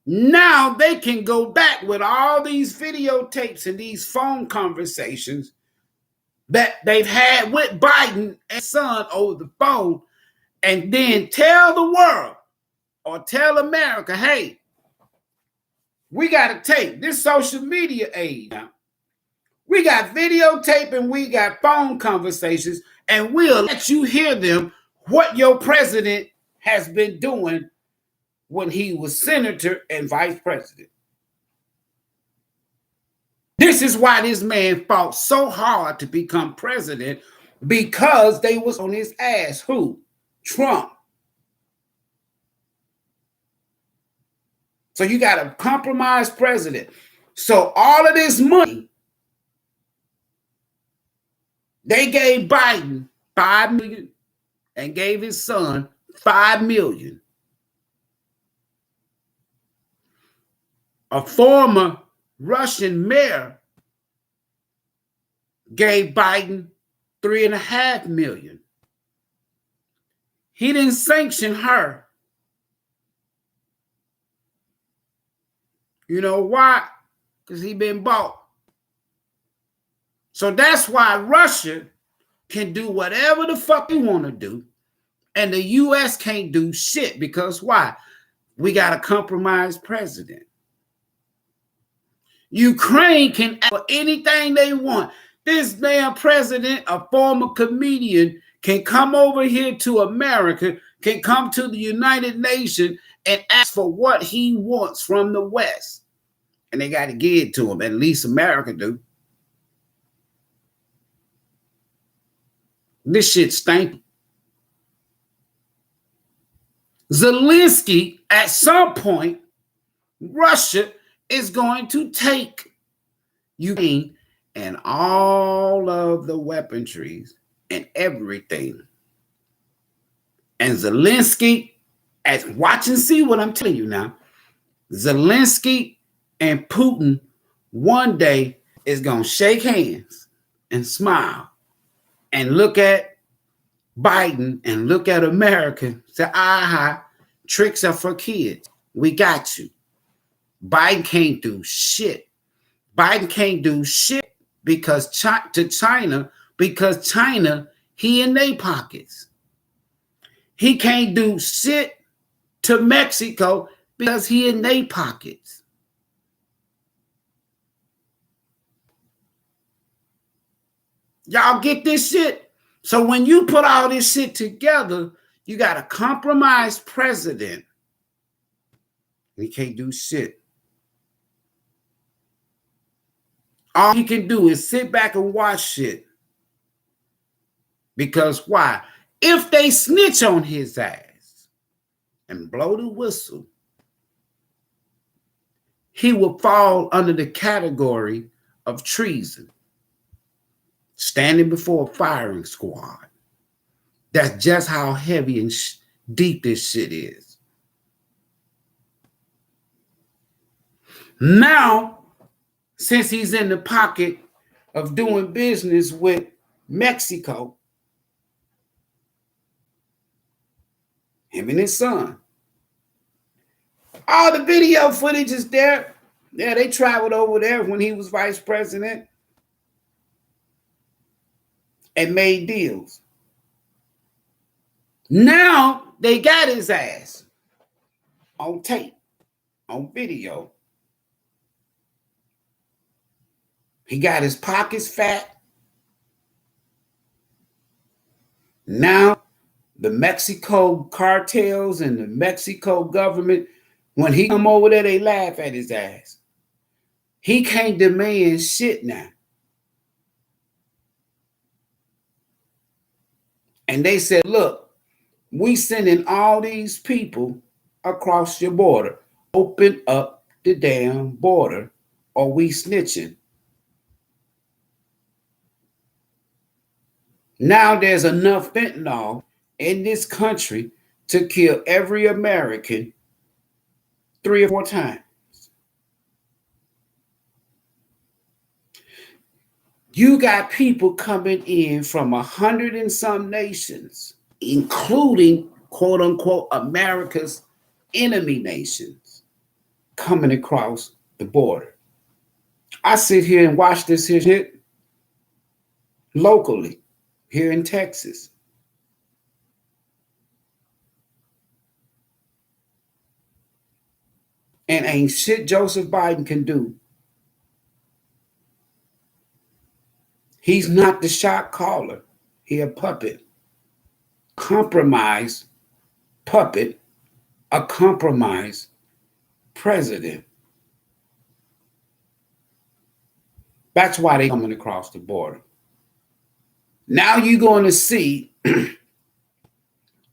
now they can go back with all these videotapes and these phone conversations that they've had with Biden and son over the phone, and then tell the world or tell America, hey, we got to take this social media age now. We got videotape and we got phone conversations, and we'll let you hear them, what your president has been doing when he was senator and vice president. This is why this man fought so hard to become president, because they was on his ass. Who? Trump. So you got a compromised president. So all of this money, they gave Biden $5 million and gave his son $5 million. A former Russian mayor gave Biden $3.5 million. He didn't sanction her. You know why? Because he been bought. So that's why Russia can do whatever the fuck they want to do, and the U.S. can't do shit. Because why? We got a compromised president. Ukraine can ask for anything they want. This damn president, a former comedian, can come over here to America, can come to the United Nations and ask for what he wants from the West. And they got to give it to him. At least America do. This shit stinky. Zelensky, at some point, Russia is going to take Ukraine and all of the weaponries and everything. And Zelensky, watch and see what I'm telling you now. Zelensky and Putin one day is going to shake hands and smile and look at Biden and look at America. Say, aha, tricks are for kids. We got you. Biden can't do shit. Biden can't do shit because China, he in their pockets. He can't do shit to Mexico because he in their pockets. Y'all get this shit? So when you put all this shit together, you got a compromised president. He can't do shit. All he can do is sit back and watch shit. Because why? If they snitch on his ass and blow the whistle, he will fall under the category of treason, standing before a firing squad. That's just how heavy and deep this shit is. Now, since he's in the pocket of doing business with Mexico, him and his son, all the video footage is there. Yeah, they traveled over there when he was vice president and made deals. Now they got his ass on tape, on video. He got his pockets fat. Now the Mexico cartels and the Mexico government, when he come over there, they laugh at his ass. He can't demand shit now. And they said, look, we sending all these people across your border. Open up the damn border or we snitching. Now there's enough fentanyl in this country to kill every American 3 or 4 times. You got people coming in from 100 and some nations, including, quote unquote, America's enemy nations, coming across the border. I sit here and watch this shit locally here in Texas. And ain't shit Joseph Biden can do. He's not the shot caller. He a puppet. Compromised puppet, a compromised president. That's why they coming across the border. Now you're going to see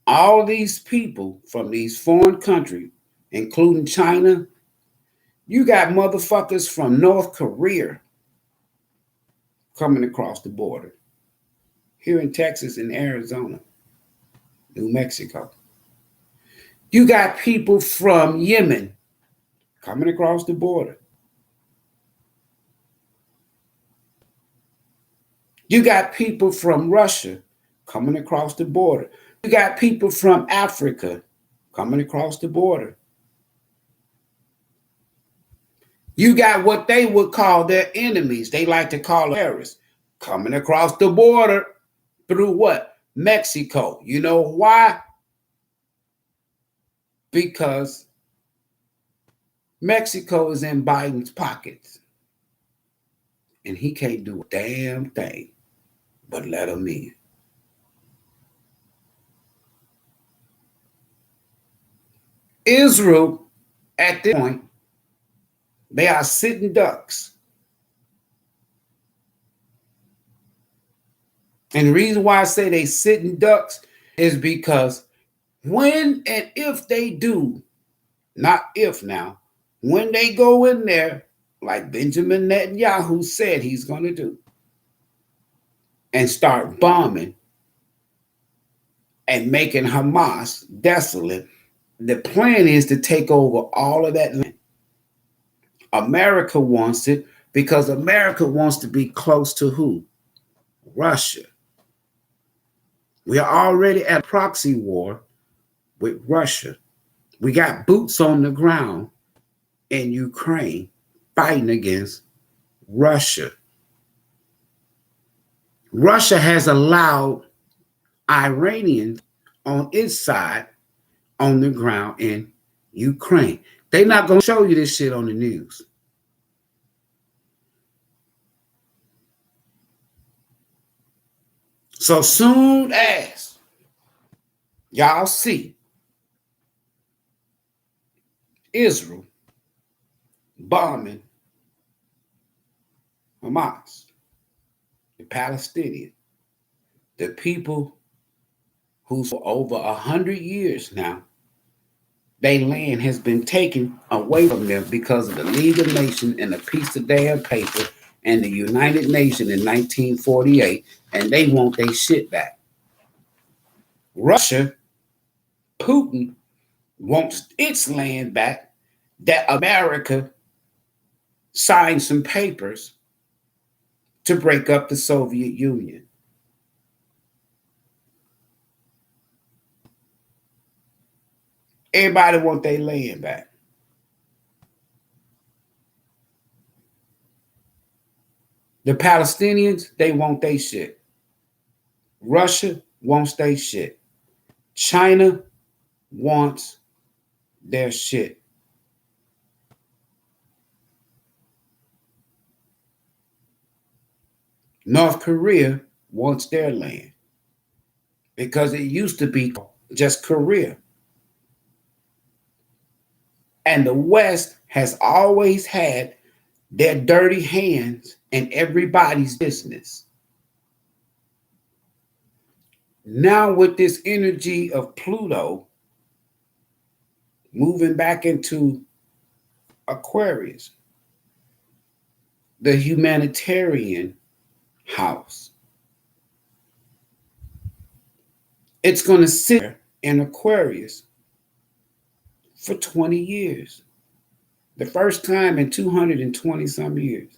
all these people from these foreign countries, including China. You got motherfuckers from North Korea coming across the border. Here in Texas and Arizona, New Mexico. You got people from Yemen coming across the border. You got people from Russia coming across the border. You got people from Africa coming across the border. You got what they would call their enemies. They like to call terrorists coming across the border through what? Mexico. You know why? Because Mexico is in Biden's pockets. And he can't do a damn thing but let them in. Israel, at this point, they are sitting ducks. And the reason why I say they sitting ducks is because when and if they do, not if now, when they go in there, like Benjamin Netanyahu said he's going to do, and start bombing and making Hamas desolate, the plan is to take over all of that land. America wants it because America wants to be close to who? Russia. We are already at a proxy war with Russia. We got boots on the ground in Ukraine fighting against Russia. Russia has allowed Iranians on its side on the ground in Ukraine. They're not going to show you this shit on the news. So soon as y'all see Israel bombing Hamas, the Palestinians, the people who for over 100 years now, their land has been taken away from them because of the League of Nations and a piece of damn paper and the United Nations in 1948, and they want their shit back. Russia, Putin, wants its land back that America signed some papers to break up the Soviet Union. Everybody want their land back. The Palestinians, they want their shit. Russia wants their shit. China wants their shit. North Korea wants their land because it used to be just Korea. And the West has always had their dirty hands in everybody's business. Now, with this energy of Pluto moving back into Aquarius, the humanitarian house, it's going to sit in Aquarius for 20 years. The first time in 220 some years.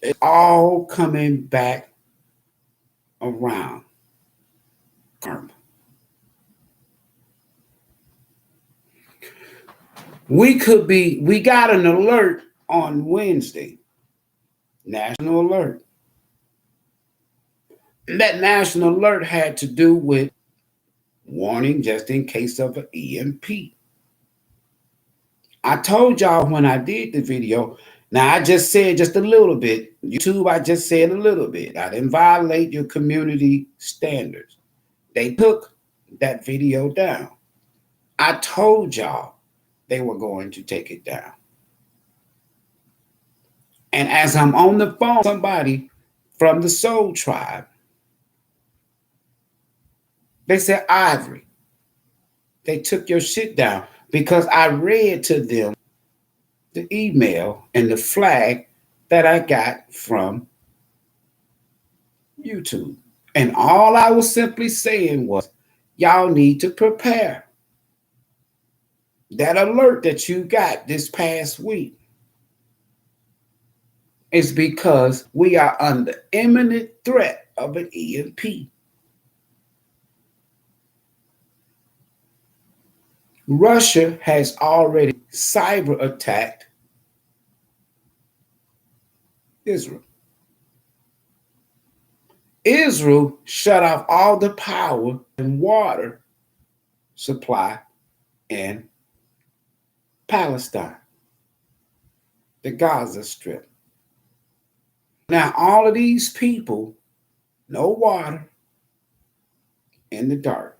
It's all coming back around. Karma. We got an alert on Wednesday. National alert. That national alert had to do with warning just in case of an EMP. I told y'all when I did the video, now I just said just a little bit. YouTube, I just said a little bit. I didn't violate your community standards. They took that video down. I told y'all they were going to take it down. And as I'm on the phone, somebody from the Soul Tribe, they said, Ivory, they took your shit down because I read to them the email and the flag that I got from YouTube. And all I was simply saying was, y'all need to prepare. That alert that you got this past week is because we are under imminent threat of an EMP. Russia has already cyber attacked Israel. Israel shut off all the power and water supply in Palestine, the Gaza Strip. Now, all of these people, no water, in the dark.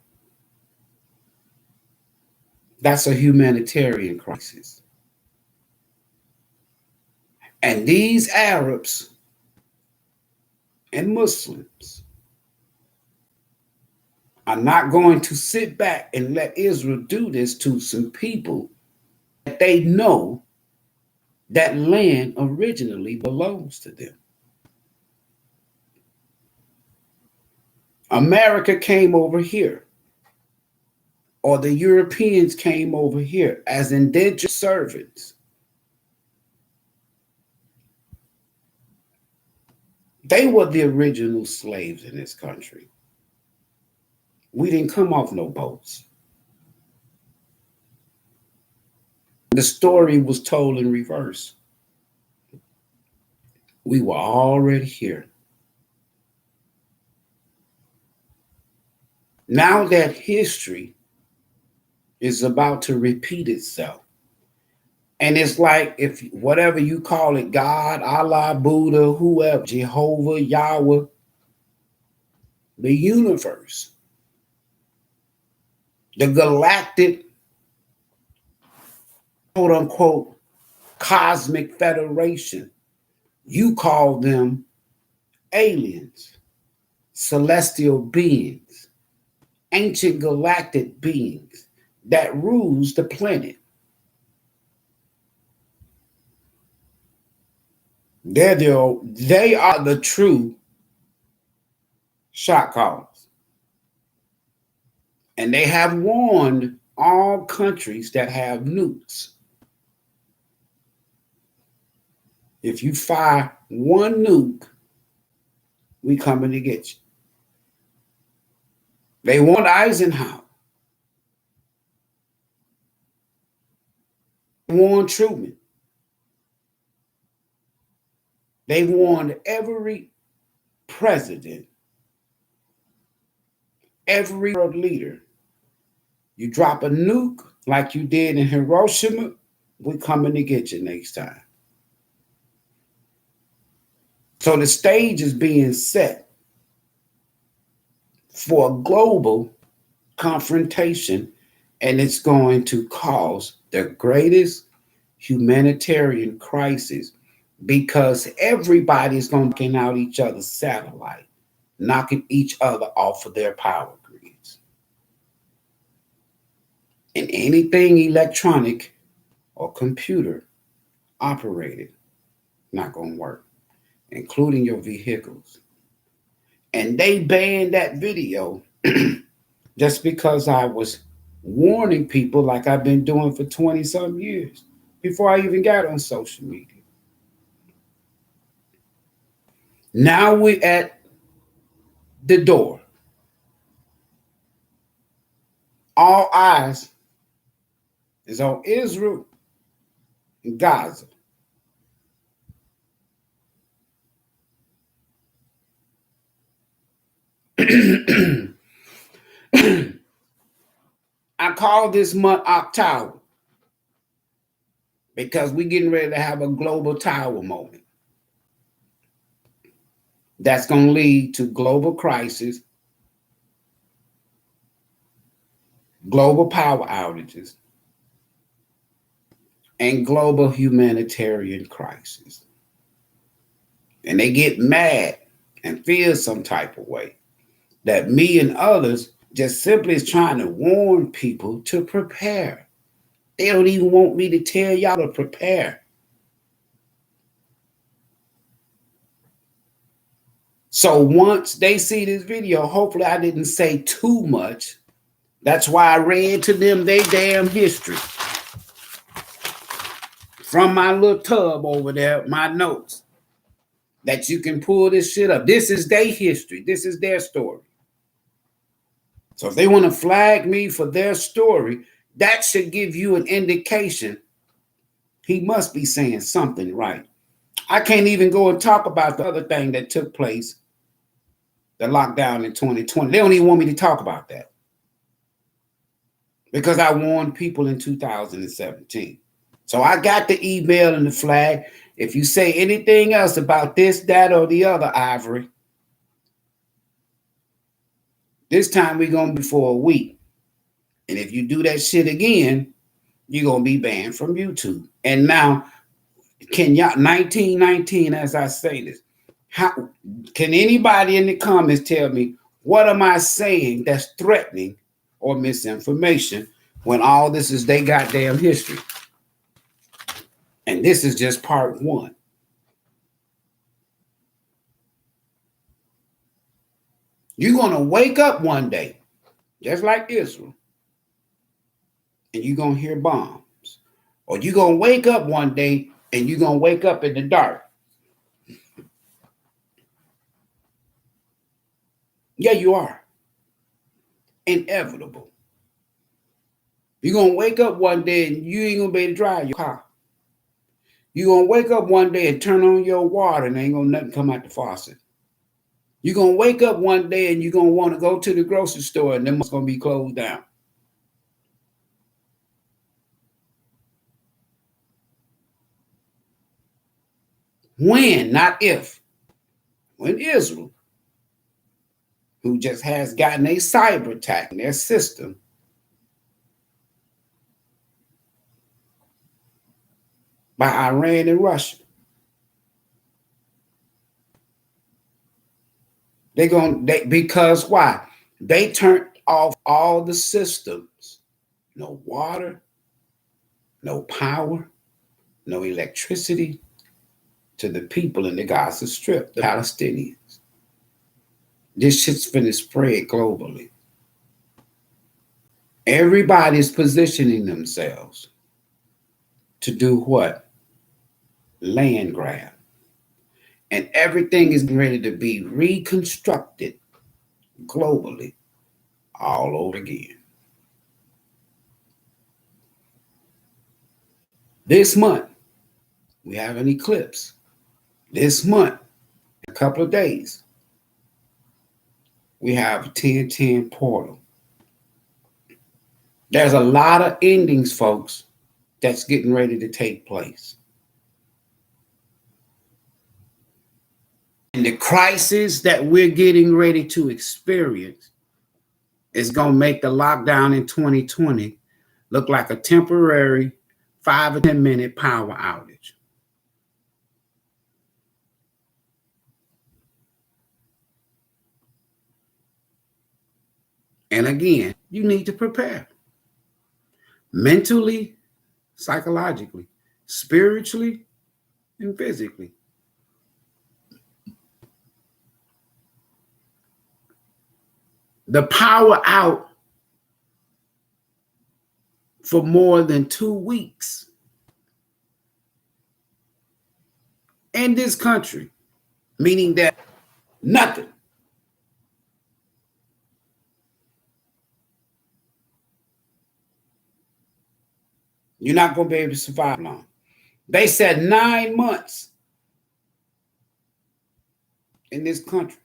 That's a humanitarian crisis. And these Arabs and Muslims are not going to sit back and let Israel do this to some people that they know that land originally belongs to them. America came over here, or the Europeans came over here as indentured servants. They were the original slaves in this country. We didn't come off no boats. The story was told in reverse. We were already here. Now that history is about to repeat itself. And it's like, if whatever you call it, God, Allah, Buddha, whoever, Jehovah, Yahweh, the universe, the galactic, quote unquote, cosmic federation, you call them aliens, celestial beings, ancient galactic beings that rules the planet. They are the true shot callers. And they have warned all countries that have nukes. If you fire one nuke, we coming to get you. They want Eisenhower. They warned Truman. They warned every president, every world leader. You drop a nuke like you did in Hiroshima, we're coming to get you next time. So the stage is being set for a global confrontation, and it's going to cause the greatest humanitarian crisis because everybody's going to be knocking out each other's satellite, knocking each other off of their power grids. And anything electronic or computer operated, not going to work, including your vehicles. And they banned that video just because I was warning people like I've been doing for 20-some years before I even got on social media. Now we're at the door. All eyes is on Israel and Gaza. I call this month October because we're getting ready to have a global tower moment. That's going to lead to global crisis, global power outages, and global humanitarian crisis. And they get mad and feel some type of way that me and others just simply is trying to warn people to prepare. They don't even want me to tell y'all to prepare. So once they see this video, hopefully I didn't say too much. That's why I read to them their damn history. From my little tub over there, my notes. That you can pull this shit up. This is their history. This is their story. So if they want to flag me for their story, that should give you an indication he must be saying something right. I can't even go and talk about the other thing that took place, the lockdown in 2020. They don't even want me to talk about that because I warned people in 2017. So I got the email and the flag. If you say anything else about this, that, or the other, Ivory, this time we're going to be for a week. And if you do that shit again, you're going to be banned from YouTube. And now, can y'all, 1919, as I say this, how can anybody in the comments tell me what am I saying that's threatening or misinformation when all this is they goddamn history? And this is just part one. You're going to wake up one day, just like Israel, and you're going to hear bombs. Or you're going to wake up one day and you're going to wake up in the dark. Yeah, you are. Inevitable. You're going to wake up one day and you ain't going to be able to drive your car. You're going to wake up one day and turn on your water and ain't going to nothing come out the faucet. You're going to wake up one day and you're going to want to go to the grocery store and then it's going to be closed down. When, not if. When Israel, who just has gotten a cyber attack in their system, by Iran and Russia. Because why? They turned off all the systems. No water, no power, no electricity to the people in the Gaza Strip, the Palestinians. This shit's finna spread globally. Everybody's positioning themselves to do what? Land grab. And everything is ready to be reconstructed globally all over again. This month, we have an eclipse. This month, in a couple of days, we have a 10-10 portal. There's a lot of endings, folks, that's getting ready to take place. And the crisis that we're getting ready to experience is going to make the lockdown in 2020 look like a temporary 5 or 10 minute power outage. And again, you need to prepare mentally, psychologically, spiritually, and physically. The power out for more than 2 weeks in this country, meaning that nothing. You're not going to be able to survive long. They said 9 months in this country.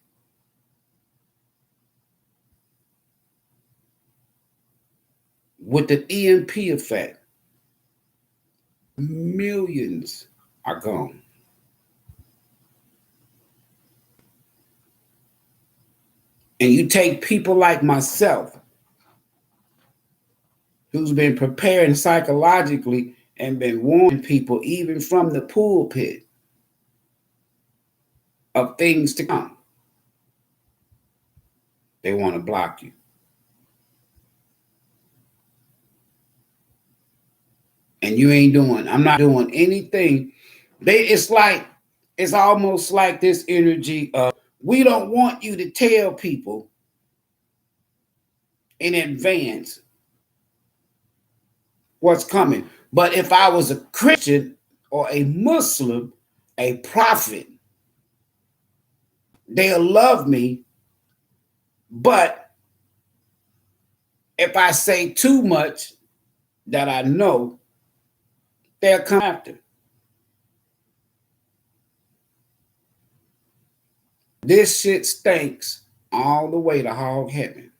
With the EMP effect, millions are gone. And you take people like myself, who's been preparing psychologically and been warning people even from the pulpit of things to come. They want to block you. And you ain't doing, I'm not doing anything. It's almost like this energy of, we don't want you to tell people in advance what's coming. But if I was a Christian or a Muslim, a prophet, they'll love me. But if I say too much that I know, they'll come after. This shit stinks all the way to hog heaven.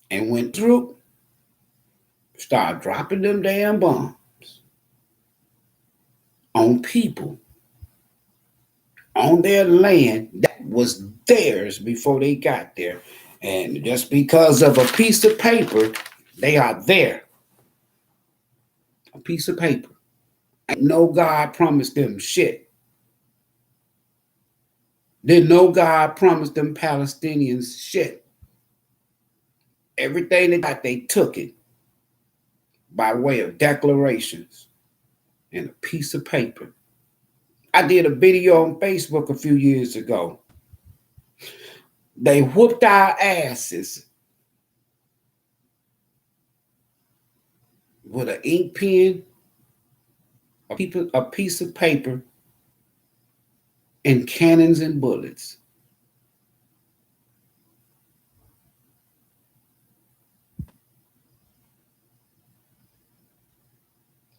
And went through, start dropping them damn bombs on people, on their land that was theirs before they got there. And just because of a piece of paper, they are there. A piece of paper. Ain't no God promised them shit. Didn't no God promise them Palestinians shit. Everything they got, they took it by way of declarations and a piece of paper. I did a video on Facebook a few years ago. They whooped our asses with an ink pen, a piece of paper, and cannons and bullets.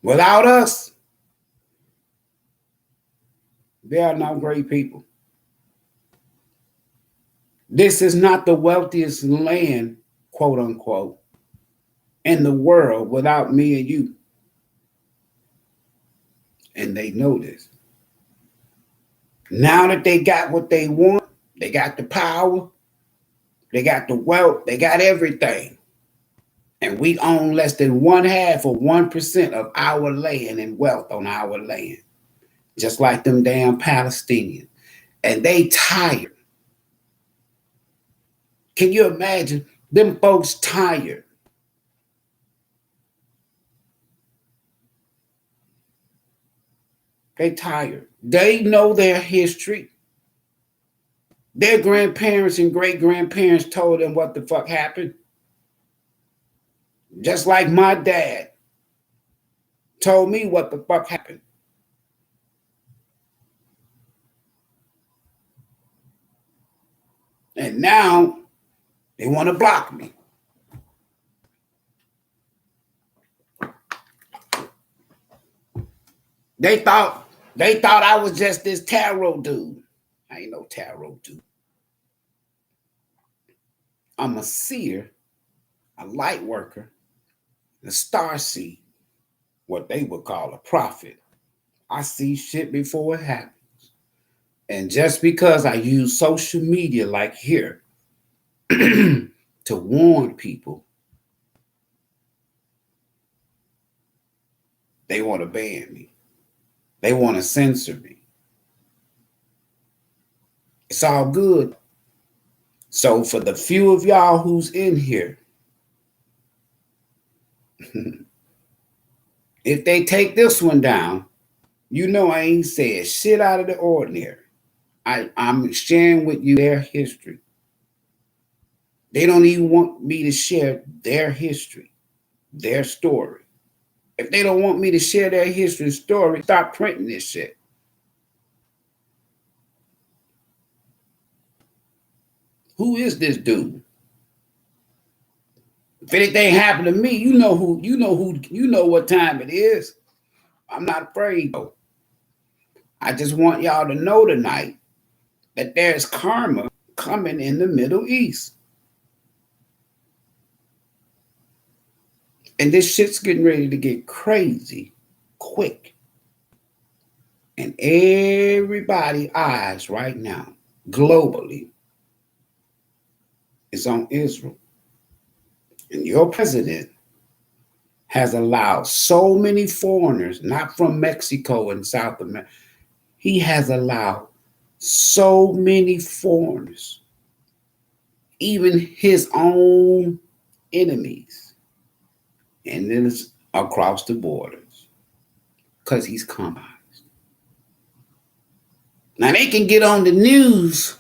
Without us, they are not great people. This is not the wealthiest land, quote unquote, in the world without me and you. And they know this. Now that they got what they want, they got the power, they got the wealth, they got everything. And we own less than 1/2 or 1% of our land and wealth on our land. Just like them damn Palestinians. And they tired. Can you imagine? Them folks tired. They tired. They know their history. Their grandparents and great-grandparents told them what the fuck happened. Just like my dad told me what the fuck happened. And now they want to block me. They thought I was just this tarot dude. I ain't no tarot dude. I'm a seer, a light worker, a star seed, what they would call a prophet. I see shit before it happens. And just because I use social media like here to warn people, they want to ban me. They want to censor me. It's all good. So for the few of y'all who's in here, if they take this one down, you know I ain't said shit out of the ordinary. I'm sharing with you their history. They don't even want me to share their history, their story. If they don't want me to share their history story, stop printing this shit. Who is this dude? If anything happened to me, you know what time it is. I'm not afraid though. I just want y'all to know tonight that there's karma coming in the Middle East. And this shit's getting ready to get crazy quick. And everybody's eyes right now, globally, is on Israel. And your president has allowed so many foreigners, not from Mexico and South America, he has allowed so many foreigners, even his own enemies, and then it's across the borders, because he's compromised. Now they can get on the news,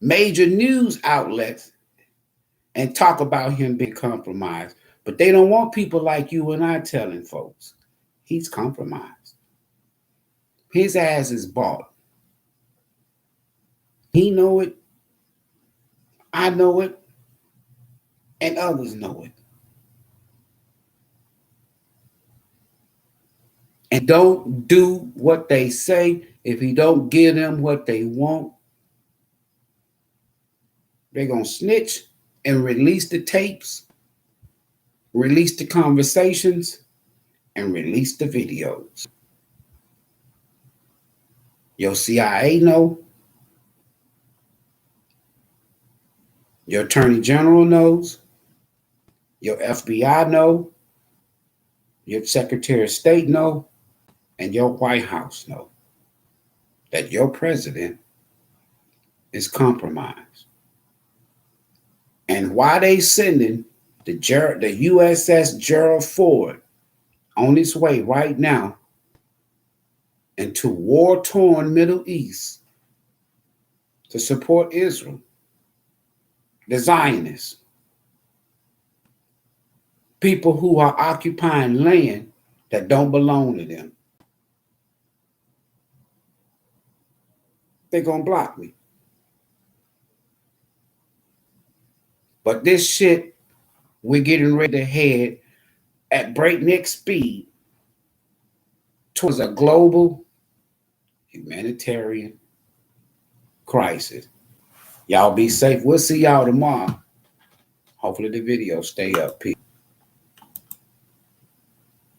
major news outlets, and talk about him being compromised, but they don't want people like you and I telling folks he's compromised. His ass is bought. He know it, I know it, and others know it. And don't do what they say. If he don't give them what they want, they're going to snitch and release the tapes, release the conversations, and release the videos. Your CIA know. Your Attorney General knows. Your FBI know. Your Secretary of State know. And your White House know that your president is compromised. And why they sending the USS Gerald Ford on its way right now into war-torn Middle East to support Israel, the Zionists, people who are occupying land that don't belong to them. They're going to block me. But this shit, we're getting ready to head at breakneck speed towards a global humanitarian crisis. Y'all be safe. We'll see y'all tomorrow. Hopefully the video stay up. Peace.